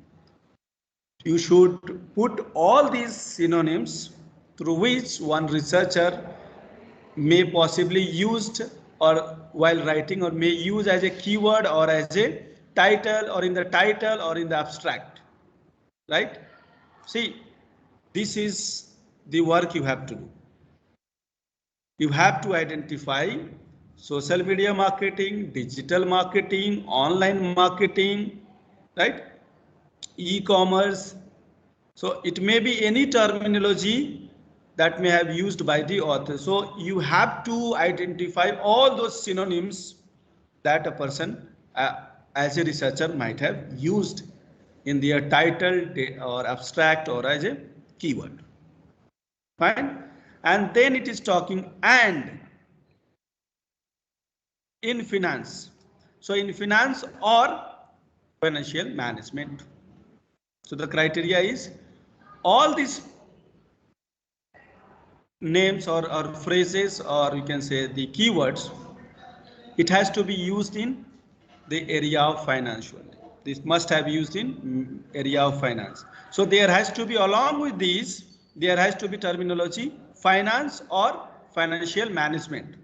you should put all these synonyms through which one researcher may possibly used or while writing, or may use as a keyword or as a title, or in the title or in the abstract, right? See, this is the work you have to do. You have to identify social media marketing, digital marketing, online marketing, right? E-commerce. So it may be any terminology that may have used by the author. So you have to identify all those synonyms that a person as a researcher might have used in their title or abstract or as a keyword. Fine. And then it is talking and in finance. So in finance or financial management. So the criteria is all these names or phrases, or you can say the keywords, it has to be used in the area of financial. This must have used in area of finance. So there has to be, along with these, there has to be terminology finance or financial management.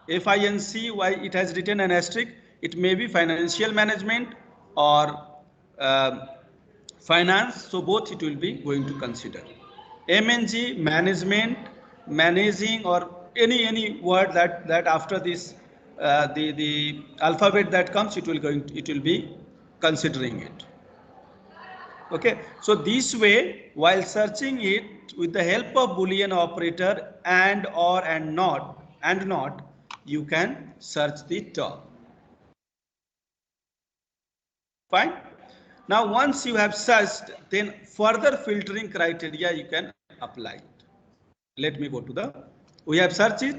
FINC, why it has written an asterisk, it may be financial management or finance, so both it will be going to consider. MNG, management, managing, or any word that after this the alphabet that comes, it will be considering it. Okay, so this way, while searching it with the help of Boolean operator and, or, and not, you can search the term. Fine. Now, once you have searched, then further filtering criteria you can apply it. Let me go to the, we have searched it,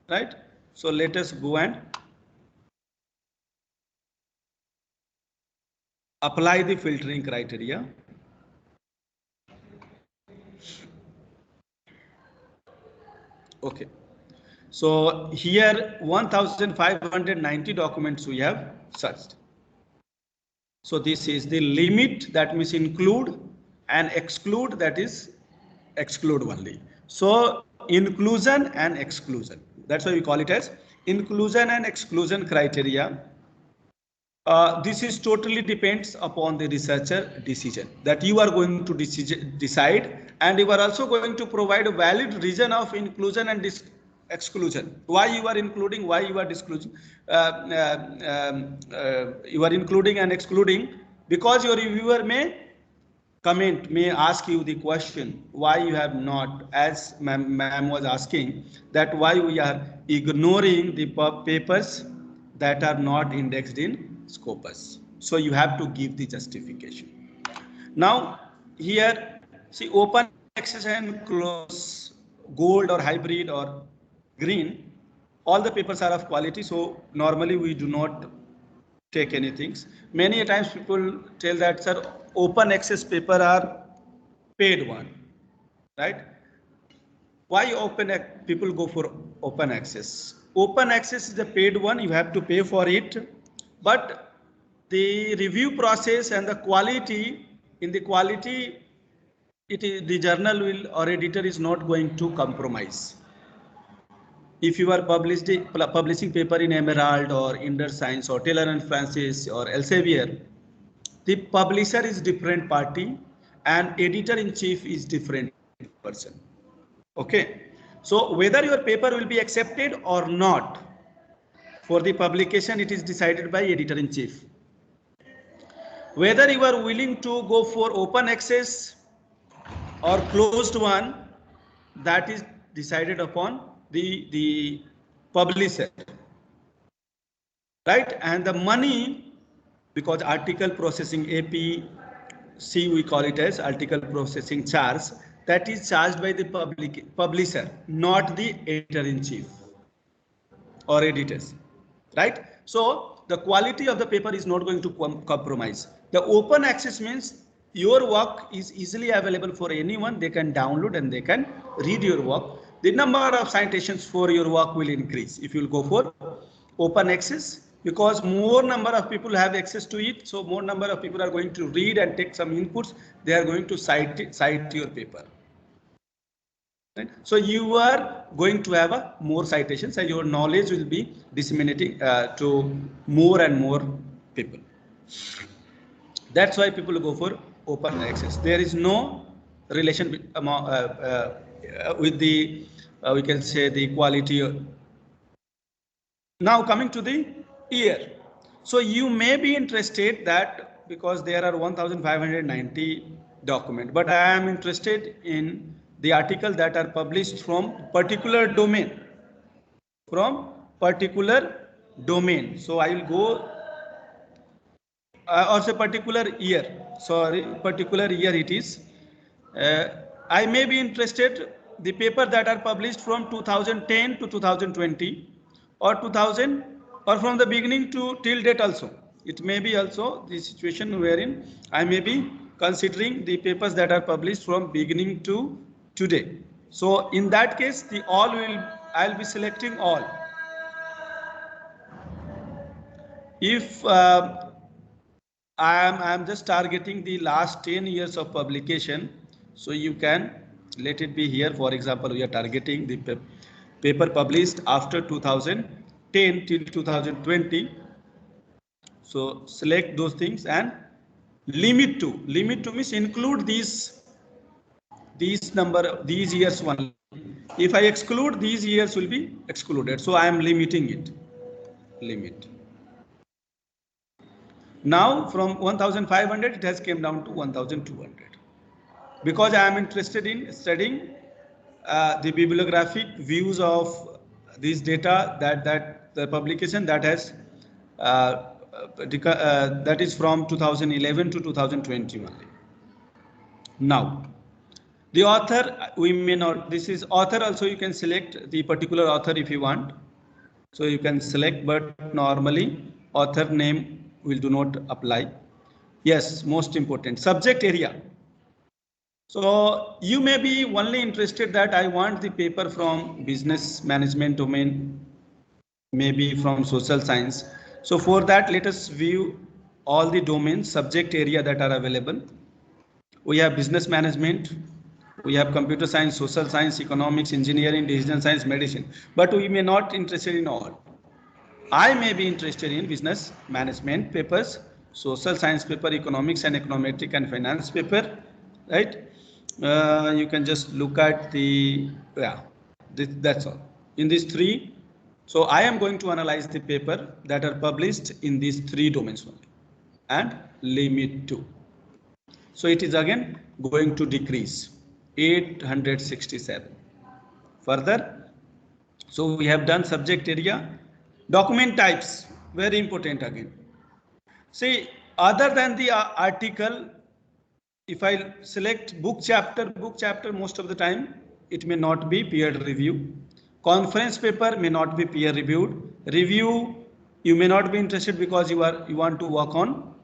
right? So let us go and apply the filtering criteria. Okay. So here 1590 documents we have searched. So this is the limit, that means include, and exclude, that is exclude only. So inclusion and exclusion, that's why we call it as inclusion and exclusion criteria. This is totally depends upon the researcher decision that you are going to decide, and you are also going to provide a valid reason of inclusion and exclusion. Why you are including, why you are excluding, you are including and excluding, because your reviewer may comment, may ask you the question why you have not, as ma'am was asking, that why we are ignoring the papers that are not indexed in Scopus. So you have to give the justification. Now here, see, open access and close, gold or hybrid or green, all the papers are of quality, so normally we do not take anything. Many times people tell that, sir, open access paper are paid one, right? Why people go for open access? Open access is the paid one, you have to pay for it, but the review process and the quality, in the quality, it is the journal will or editor is not going to compromise. if you are publishing paper in Emerald or Indus Science or Taylor and Francis or Elsevier, the publisher is different party and editor-in-chief is different person. Okay, so whether your paper will be accepted or not for the publication, it is decided by editor-in-chief. Whether you are willing to go for open access or closed one, that is decided upon the publisher, right? And the money, because article processing APC, we call it as article processing charge, that is charged by the publisher, not the editor-in-chief or editors, right? So the quality of the paper is not going to compromise. The open access means your work is easily available for anyone. They can download and they can read your work. The number of citations for your work will increase if you will go for open access, because more number of people have access to it. So more number of people are going to read and take some inputs. They are going to cite your paper. Right? So you are going to have more citations and your knowledge will be disseminating to more and more people. That's why people go for open access. There is no relation with the, we can say, the quality. Now coming to the year. So you may be interested that because there are 1590 documents, but I am interested in the article that are published from particular domain, So I will go or say particular year, particular year it is. I may be interested the paper that are published from 2010 to 2020 or 2000 or from the beginning to till date also. It may be also the situation wherein I may be considering the papers that are published from beginning to today. So in that case, I'll be selecting all. If I am just targeting the last 10 years of publication, so you can let it be here. For example, we are targeting the paper published after 2010 till 2020. So select those things and limit to means include these years only. If I exclude, these years will be excluded. So I am limiting it. Limit. Now from 1500 it has came down to 1200, because I am interested in studying the bibliographic views of this data that the publication that has that is from 2011 to 2020 only. Now the author, we may not, this is author also, you can select the particular author if you want. So you can select, but normally author name will do not apply. Yes, most important, subject area. So you may be only interested that I want the paper from business management domain, maybe from social science. So for that, let us view all the domains, subject area that are available. We have business management, we have computer science, social science, economics, engineering, decision science, medicine, but we may not interested in all. I may be interested in business management papers, social science paper, economics and econometric and finance paper, right? You can just look at that's all. In these three, so I am going to analyze the paper that are published in these three domains only and limit to. So it is again going to decrease 867. Further, so we have done subject area, document types, very important again. See, other than the article, if I select book chapter, most of the time it may not be peer review. Conference paper may not be peer reviewed. Review, you may not be interested because you want to work on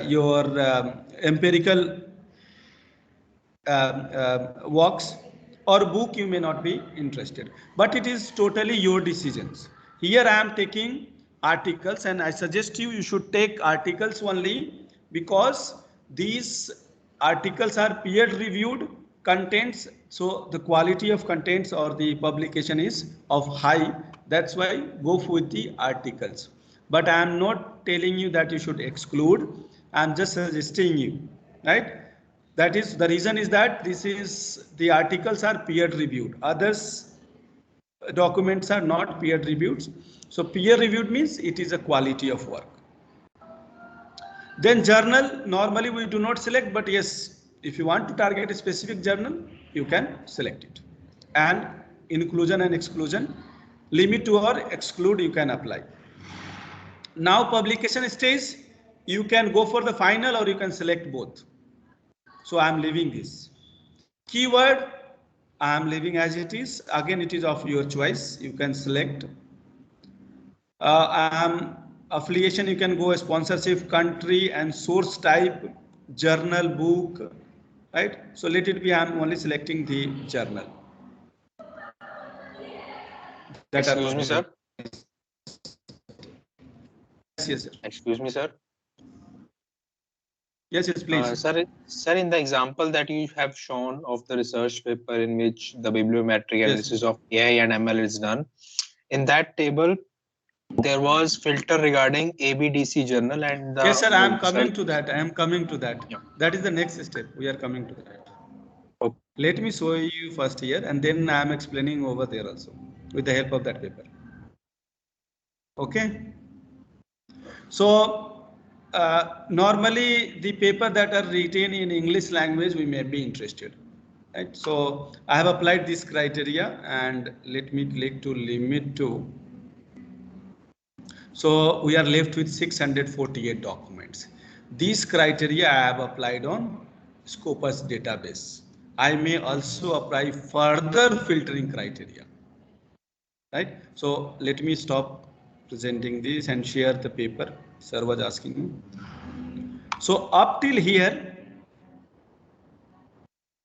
your empirical works, or book you may not be interested, but it is totally your decisions. Here I am taking articles, and I suggest you should take articles only because these articles are peer reviewed, contains So the quality of contents or the publication is of high. That's why go with the articles. But I am not telling you that you should exclude. I'm just suggesting you, right? That is the reason is that this is the articles are peer reviewed. Others documents are not peer reviewed. So peer reviewed means it is a quality of work. Then journal, normally we do not select, but yes, if you want to target a specific journal, you can select it. And inclusion and exclusion, limit to or exclude, you can apply. Now publication stage, you can go for the final or you can select both. So I am leaving this. Keyword, I am leaving as it is. Again, it is of your choice. You can select. Affiliation, you can go sponsorship, country and source type, journal, book, right? So let it be, I'm only selecting the journal. Excuse me, sir. Yes, sir. Excuse me, sir. Yes, please. Sir, in the example that you have shown of the research paper in which the bibliometric analysis of AI and ML is done, in that table, there was filter regarding ABDC journal and the yes, sir, I am coming to that. I am coming to that. Yeah. That is the next step. We are coming to that. Okay. Let me show you first here and then I am explaining over there also with the help of that paper. Okay. So normally the paper that are written in English language we may be interested. Right. So I have applied this criteria and let me click to limit to. So we are left with 648 documents. These criteria I have applied on Scopus database. I may also apply further filtering criteria. Right. So let me stop presenting this and share the paper. Sir was asking me. So up till here,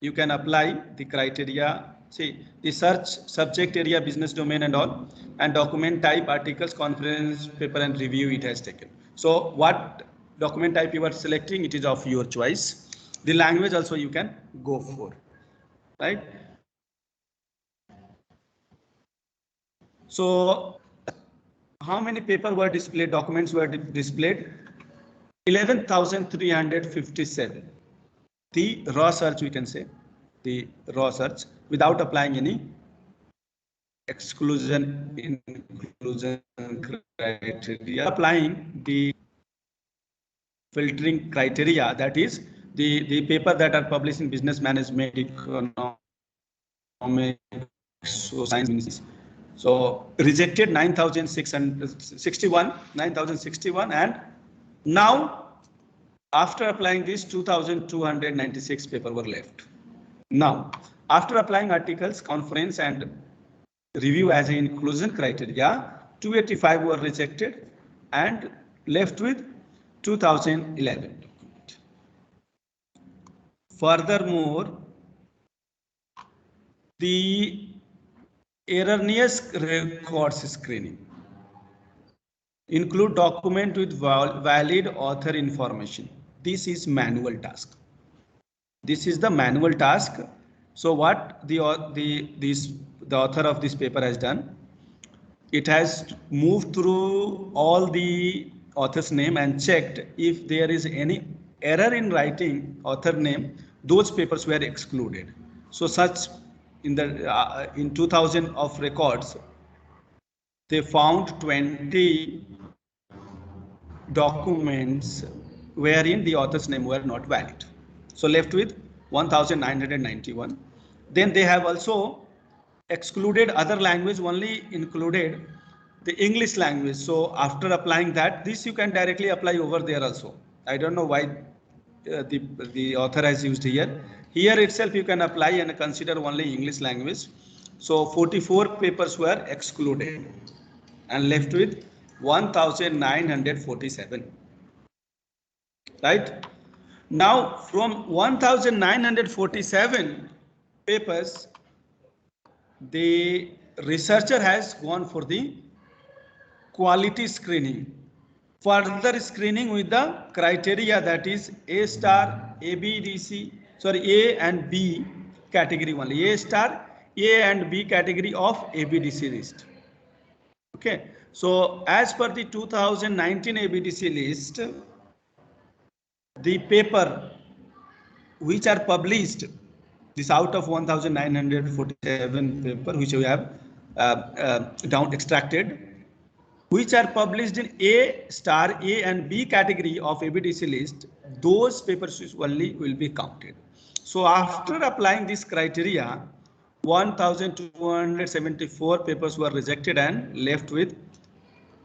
you can apply the criteria. See the search subject area, business domain and all, and document type, articles, conference, paper and review it has taken. So what document type you are selecting, it is of your choice. The language also you can go for, right? So how many paper were displayed, documents were displayed? 11,357. The raw search, we can say, the raw search without applying any exclusion, inclusion criteria, applying the filtering criteria, that is the paper that are published in business management, economics, so science. So rejected 9,661, and now after applying this 2,296 paper were left. Now after applying articles, conference and review as an inclusion criteria, 285 were rejected and left with 2011. Furthermore, the erroneous records screening include document with valid author information. This is manual task. This is the manual task. So what the author of this paper has done, it has moved through all the author's name and checked if there is any error in writing author name, those papers were excluded. So such in 2000 of records, they found 20 documents wherein the author's name were not valid. So left with 1,991. Then they have also excluded other language, only included the English language. So after applying that, this you can directly apply over there also. I don't know why the author has used here. Here itself you can apply and consider only English language. So 44 papers were excluded and left with 1,947. Right? Now from 1,947 papers, the researcher has gone for the quality screening. Further screening with the criteria, that is A star, A, B, D, C, sorry, A and B category only. A star, A and B category of ABDC list. Okay. So as per the 2019 ABDC list, the paper which are published, this out of 1947 paper which we have down extracted, which are published in A star, A and B category of ABDC list, those papers only will be counted. So after applying this criteria, 1274 papers were rejected and left with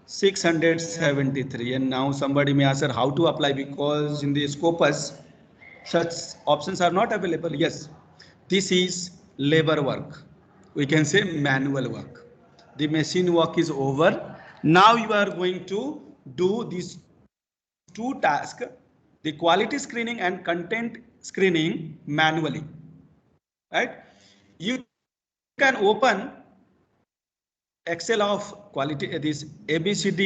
673. And now somebody may ask, how to apply, because in the Scopus such options are not available. Yes, this is labor work. We can say manual work. The machine work is over. Now you are going to do these two tasks, the quality screening and content screening manually. Right? You can open Excel of quality, this ABDC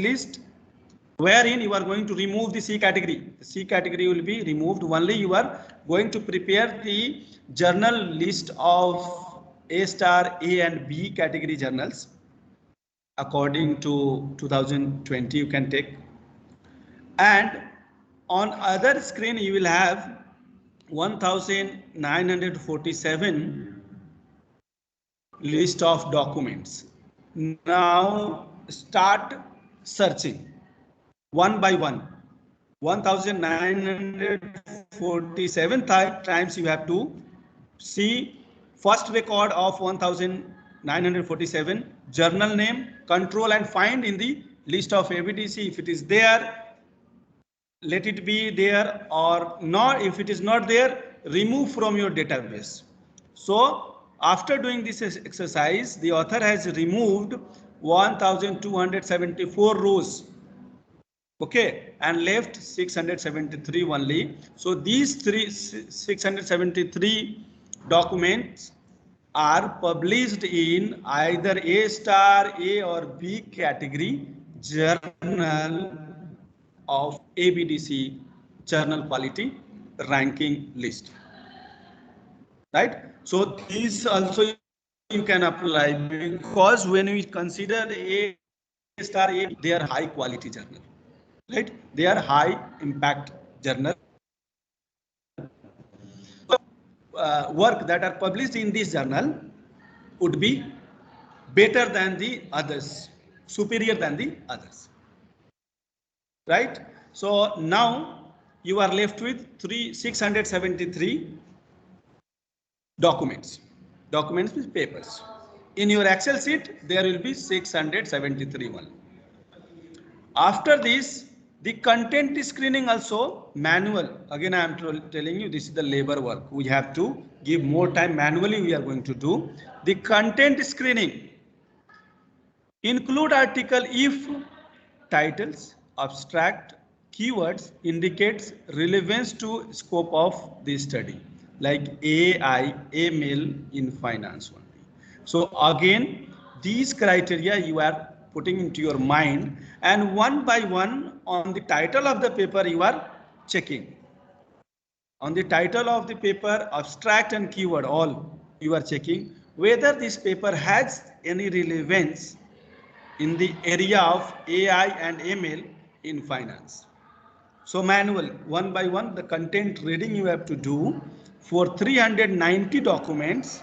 list, wherein you are going to remove the C category. The C category will be removed. Only you are going to prepare the journal list of A star, A and B category journals according to 2020 you can take. And on other screen you will have 1947 list of documents. Now start searching one by one. 1947 times you have to see first record of 1947, journal name, control and find in the list of ABDC. If it is there, let it be there, or not. If it is not there, remove from your database. So after doing this exercise, the author has removed 1274 rows. Okay, and left 673 only. So these 673 documents are published in either A star, A or B category journal of ABDC journal quality ranking list. Right? So these also you can apply, because when we consider A star, A, they are high quality journal. Right? They are high impact journal. Work that are published in this journal would be better than the others, superior than the others. Right? So now you are left with 673 documents with papers. In your Excel sheet, there will be 673 only. After this, the content screening also manual. Again, I am telling you, this is the labor work. We have to give more time manually. We are going to do the content screening. Include article if titles, abstract, keywords indicates relevance to scope of the study, like AI, ML in finance only. So again, these criteria you are putting into your mind, and one by one on the title of the paper you are checking. On the title of the paper, abstract and keyword, all you are checking whether this paper has any relevance in the area of AI and ML in finance. So manual, one by one, the content reading you have to do for 390 documents,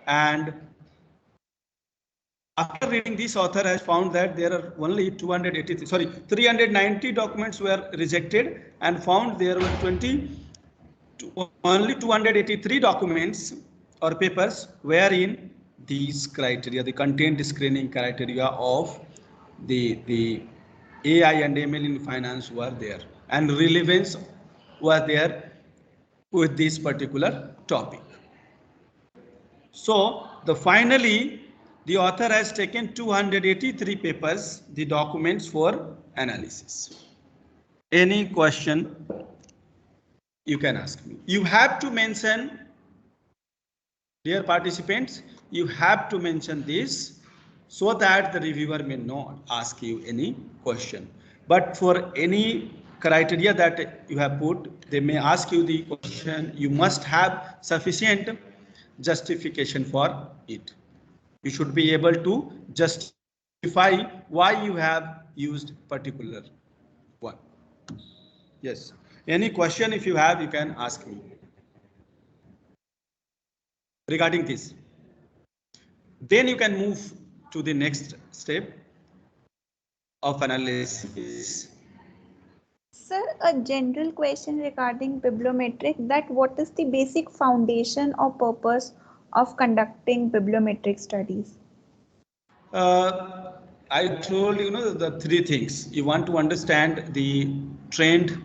and after reading, this author has found that there are only 390 documents were rejected, and found there were only 283 documents or papers wherein these criteria, the content screening criteria of the AI and ML in finance were there, and relevance were there with this particular topic. So finally, the author has taken 283 papers, the documents for analysis. Any question you can ask me. You have to mention, dear participants, you have to mention this so that the reviewer may not ask you any question. But for any criteria that you have put, they may ask you the question, you must have sufficient justification for it. You should be able to justify why you have used particular one. Yes. Any question if you have, you can ask me regarding this. Then you can move to the next step of analysis. Sir, a general question regarding bibliometric, that what is the basic foundation or purpose of conducting bibliometric studies? I told you know the three things. You want to understand the trend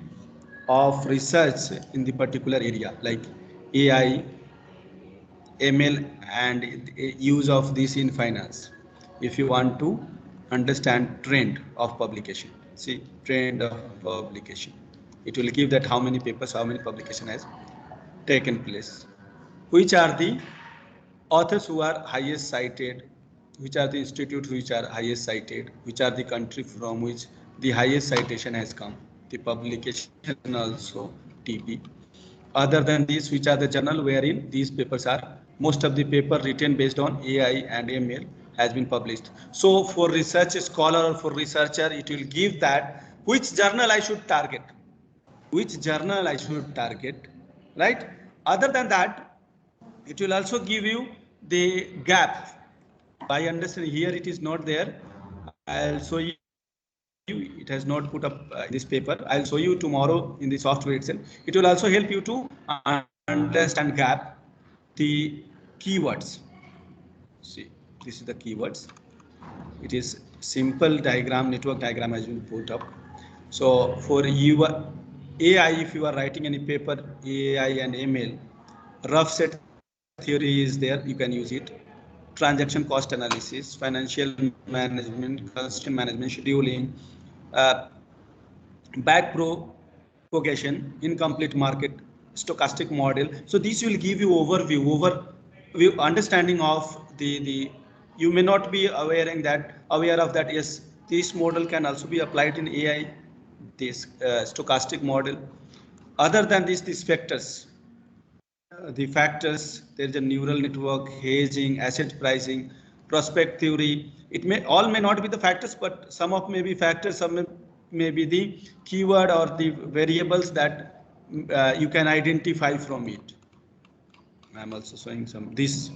of research in the particular area like AI, ML, and use of this in finance. If you want to understand trend of publication, see trend of publication, it will give that how many papers, how many publication has taken place, which are the authors who are highest cited, which are the institutes which are highest cited, which are the country from which the highest citation has come, the publication also TP. Other than this, which are the journal wherein these papers are, most of the paper written based on AI and ML has been published. So for research scholar or for researcher, it will give that which journal I should target, right? Other than that, it will also give you the gap. By understanding here, it is not there. I'll show you. It has not put up this paper. I'll show you tomorrow in the software itself. It will also help you to understand gap, the keywords. See, this is the keywords. It is simple diagram, network diagram has been put up. So for you AI, if you are writing any paper, AI and ML, rough set theory is there, you can use it. Transaction cost analysis, financial management, custom management, scheduling, back propagation, incomplete market, stochastic model. So this will give you overview understanding of the you may not be aware of that. Yes, this model can also be applied in AI, this stochastic model. Other than this, these factors, the factors, there is a neural network, hedging, asset pricing, prospect theory. It may not be the factors, but some of may be factors, some may be the keyword or the variables that you can identify from it. I'm also showing some this.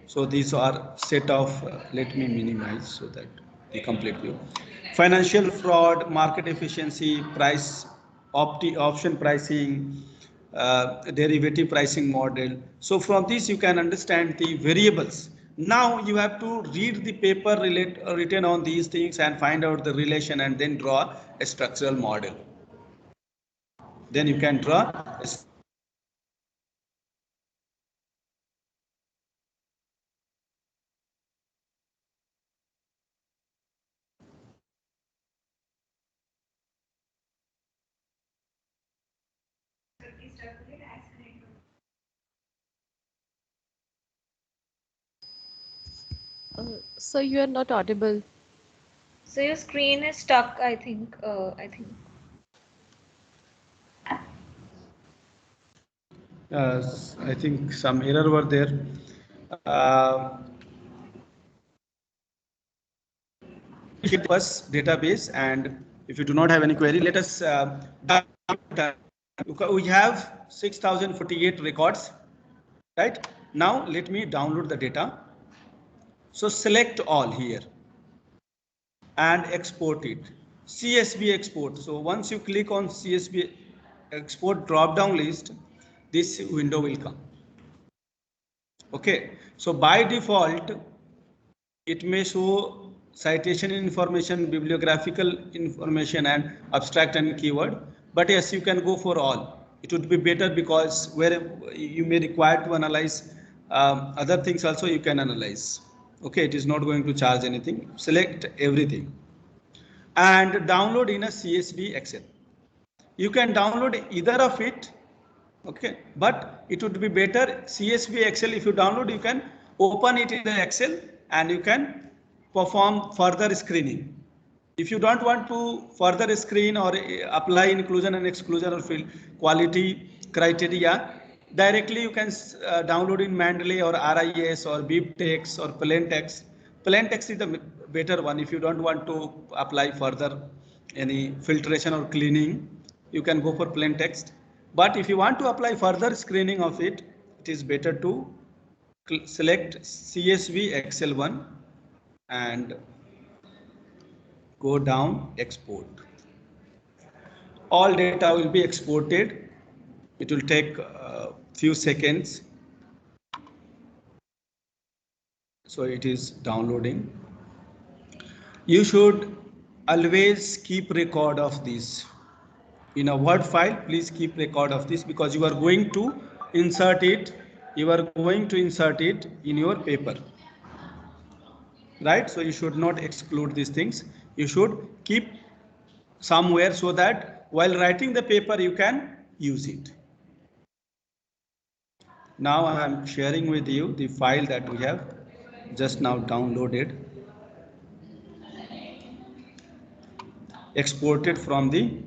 So these are set of, let me minimize so that the complete view. Financial fraud, market efficiency, price, option pricing, derivative pricing model. So from this you can understand the variables. Now you have to read the paper written on these things and find out the relation and then draw a structural model. Then you can draw a So you are not audible. So your screen is stuck, I think. I think some error were there. Database, and if you do not have any query, let us we have 6048 records, right? Now let me download the data. So select all here and export it. CSV export. So once you click on CSV export drop down list, this window will come. Okay, so by default it may show citation information, bibliographical information, and abstract and keyword. But yes, you can go for all. It would be better because where you may require to analyze other things also you can analyze. Okay, it is not going to charge anything. Select everything and download in a CSV Excel. You can download either of it. Okay, but it would be better CSV Excel. If you download, you can open it in the Excel and you can perform further screening. If you don't want to further screen or apply inclusion and exclusion or field quality criteria, directly you can download in Mendeley or RIS or BibTeX or PlainText. PlainText is the better one. If you don't want to apply further any filtration or cleaning, you can go for PlainText. But if you want to apply further screening of it, it is better to select CSV Excel1 and go down, export. All data will be exported. It will take a few seconds. So it is downloading. You should always keep record of this. In a Word file, please keep record of this because you are going to insert it. You are going to insert it in your paper. Right? So you should not exclude these things. You should keep somewhere so that while writing the paper you can use it. Now I am sharing with you the file that we have just now downloaded, exported from the.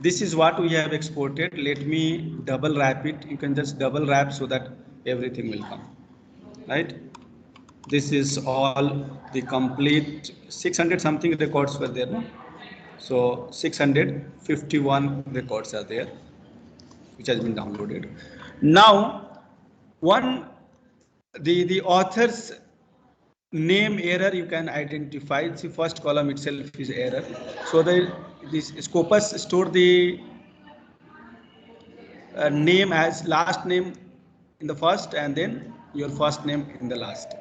This is what we have exported. Let me double wrap it. You can just double wrap so that everything will come. Right? This is all the complete 600 something records were there. No? So 651 records are there, which has been downloaded. Now, the author's name error you can identify. The first column itself is error. So this Scopus store the name as last name in the first and then your first name in the last.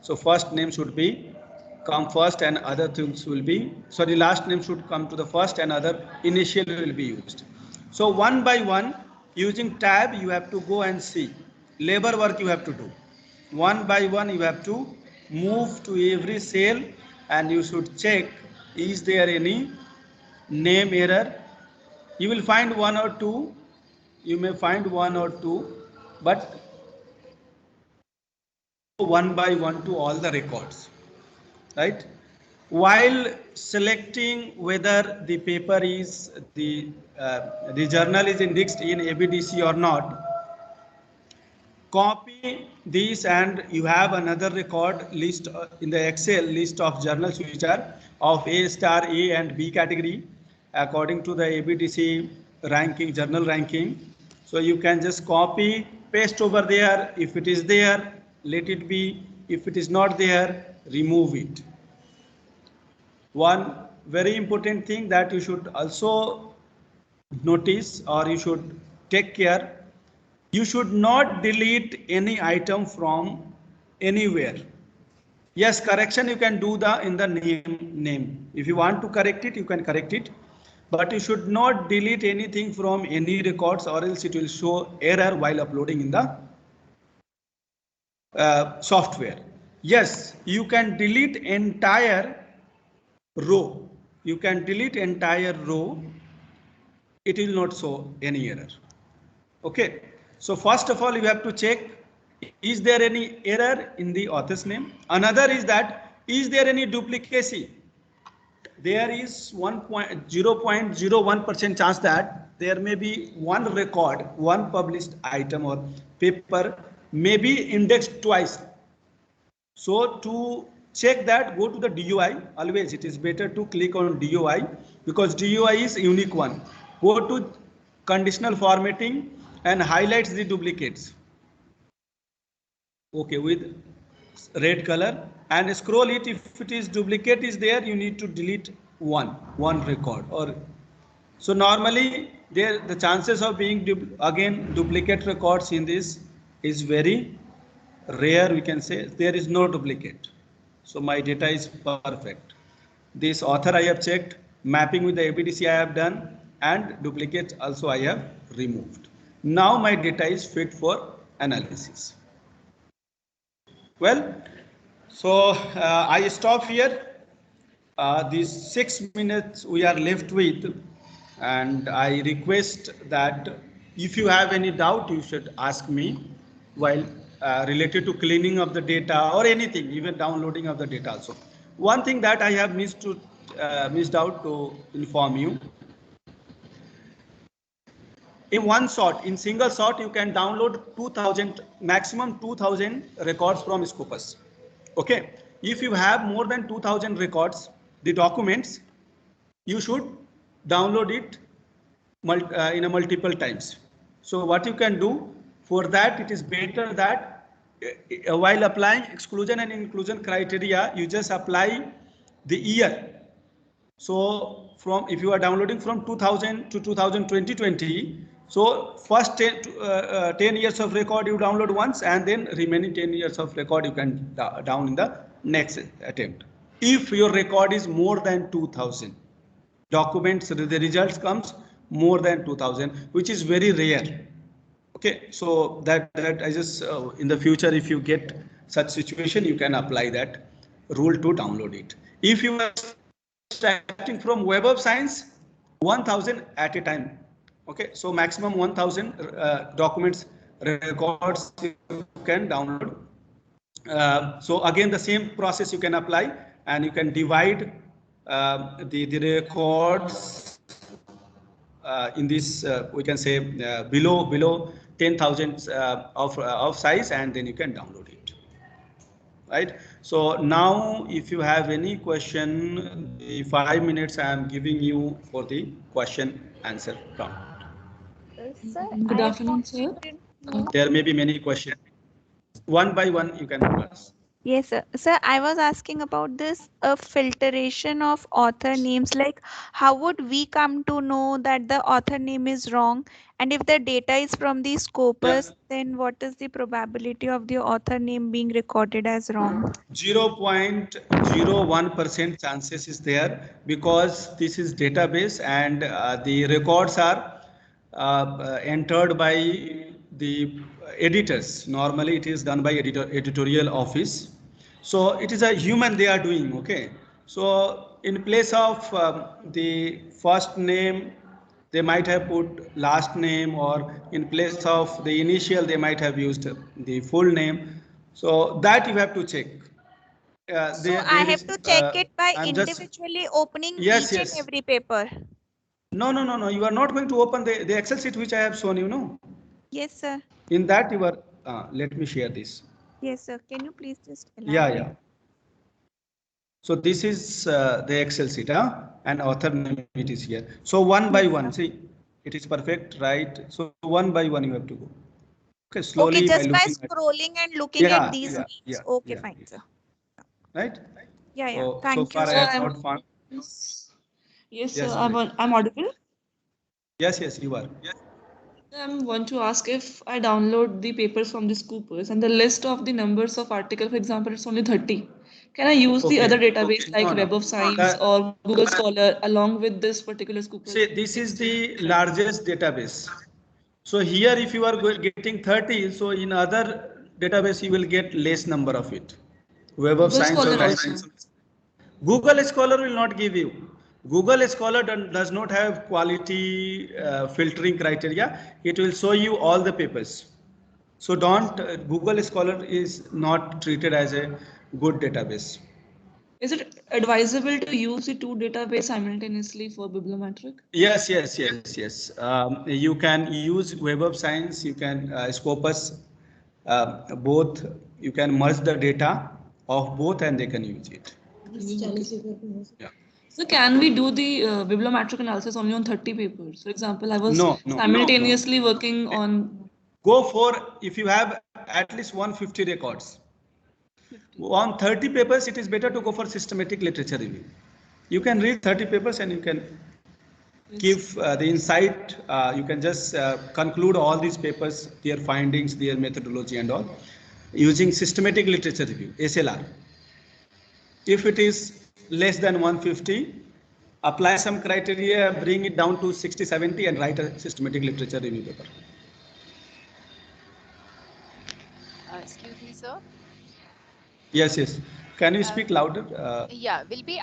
So first name should be come first and other things will be, sorry, last name should come to the first and other initial will be used. So one by one, using tab, you have to go and see. Labor work you have to do. One by one, you have to move to every cell and you should check, is there any name error? You will find one or two. You may find one or two, but one by one to all the records. Right? While selecting whether the paper is the journal is indexed in ABDC or not, copy this and you have another record list in the Excel list of journals which are of A star, A and B category according to the ABDC ranking, journal ranking. So you can just copy, paste over there. If it is there, let it be. If it is not there, remove it. One very important thing that you should also notice or you should take care, you should not delete any item from anywhere. Yes, correction you can do in the name. If you want to correct it, you can correct it, but you should not delete anything from any records or else it will show error while uploading in the software. Yes, you can delete entire row. You can delete entire row. It will not show any error. Okay. So first of all, you have to check, is there any error in the author's name? Another is that, is there any duplicacy? There is 0.01% chance that there may be one record, one published item or paper may be indexed twice. So to check that, go to the DOI. Always it is better to click on DOI because DOI is unique one. Go to conditional formatting and highlights the duplicates. Okay, with red color and scroll it. If it is duplicate is there, you need to delete one record. Or so normally the chances of being duplicate records in this is very rare. We can say there is no duplicate. So my data is perfect. This author I have checked, mapping with the ABDC I have done, and duplicate also I have removed. Now my data is fit for analysis. Well, so I stop here. These 6 minutes we are left with, and I request that if you have any doubt, you should ask me while related to cleaning of the data or anything, even downloading of the data also. One thing that I have missed out to inform you. In one shot, in single shot, you can download 2000, maximum 2000 records from Scopus. Okay. If you have more than 2000 records, the documents, you should download it in a multiple times. So what you can do for that, it is better that while applying exclusion and inclusion criteria, you just apply the year. So if you are downloading from 2000 to 2020, so first 10 years of record you download once, and then remaining 10 years of record you can down in the next attempt. If your record is more than 2000 documents, the results comes more than 2000, which is very rare. Okay, so that I just in the future, if you get such situation, you can apply that rule to download it. If you are starting from Web of Science, 1000 at a time. Okay, so maximum 1000 documents records you can download. So again, the same process you can apply, and you can divide the records in this we can say below 10,000 of size, and then you can download it. Right. So now, if you have any question, the 5 minutes I am giving you for the question answer round. Sir, Good afternoon, sir. There may be many questions. One by one, you can ask. Yes, sir. Sir, I was asking about this filtration of author names. Like, how would we come to know that the author name is wrong? And if the data is from the Scopus, then what is the probability of the author name being recorded as wrong? 0.01% chances is there, because this is database, and the records are entered by the editors. Normally it is done by editorial office. So it is a human they are doing. Okay. So in place of the first name, they might have put last name, or in place of the initial, they might have used the full name. So that you have to check. So I have to check it by individually opening each and every paper. No. You are not going to open the Excel sheet which I have shown you, no? Yes, sir. In that you are, let me share this. Yes, sir. Can you please just elaborate? Yeah. So this is the Excel sheet, and author name it is here. So one by one, see, it is perfect, right? So one by one you have to go. Okay, slowly. Okay, just by scrolling and looking at these names. Okay, fine, sir. Right? Yeah. Thank you. So far I have not found. Yes, sir. I'm audible. Yes, you are. I want to ask, if I download the papers from the Scopus and the list of the numbers of articles, for example, it's only 30. Can I use the other database like Web of Science or Google Scholar along with this particular Scopus? See, this is the largest database. So here, if you are getting 30, so in other database you will get less number of it. Web of Science or Science. Google Scholar will not give you. Google Scholar does not have quality filtering criteria. It will show you all the papers. So Google Scholar is not treated as a good database. Is it advisable to use the two databases simultaneously for bibliometric? Yes. You can use Web of Science, you can Scopus, both. You can merge the data of both and they can use it. Yeah. So can we do the bibliometric analysis only on 30 papers? For example, I was simultaneously working on... Go for, if you have at least 150 records. On 30 papers, it is better to go for systematic literature review. You can read 30 papers and you can give the insight. You can just conclude all these papers, their findings, their methodology and all, using systematic literature review, SLR. If it is less than 150, apply some criteria, bring it down to 60, 70 and write a systematic literature review paper. Excuse me, sir. Yes. Can you speak louder? Yeah. Will we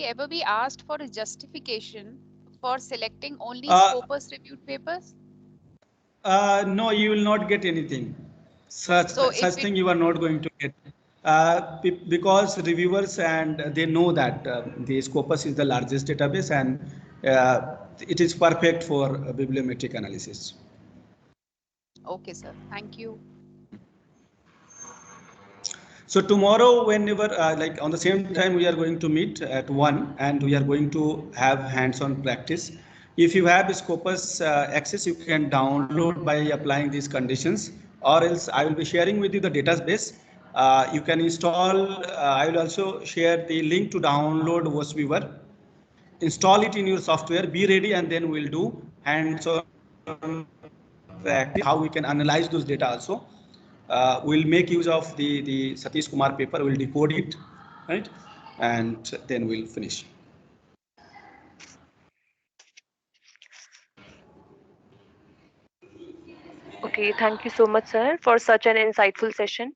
ever be asked for a justification for selecting only Scopus reviewed papers? No, you will not get anything. Such thing you are not going to get. because reviewers and they know that the Scopus is the largest database and it is perfect for bibliometric analysis. Okay, sir. Thank you. So tomorrow, whenever like on the same time, we are going to meet at 1 and we are going to have hands-on practice. If you have Scopus access, you can download by applying these conditions, or else I will be sharing with you the database. You can install, I will also share the link to download OS Viewer. Install it in your software, be ready, and then we'll do hands-on practice, how we can analyze those data also. We'll make use of the Satish Kumar paper, we'll decode it, right? And then we'll finish. Okay, thank you so much, sir, for such an insightful session.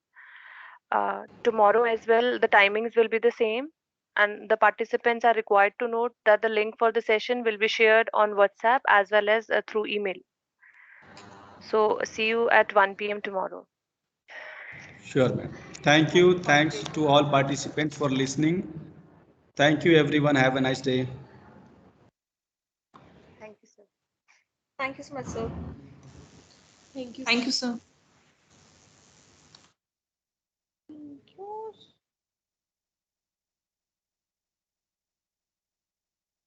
Tomorrow as well, the timings will be the same, and the participants are required to note that the link for the session will be shared on WhatsApp as well as through email. So see you at 1 p.m. tomorrow. Sure, ma'am. Thank you. Thanks to all participants for listening. Thank you, everyone. Have a nice day. Thank you, sir. Thank you so much, sir. Thank you, sir.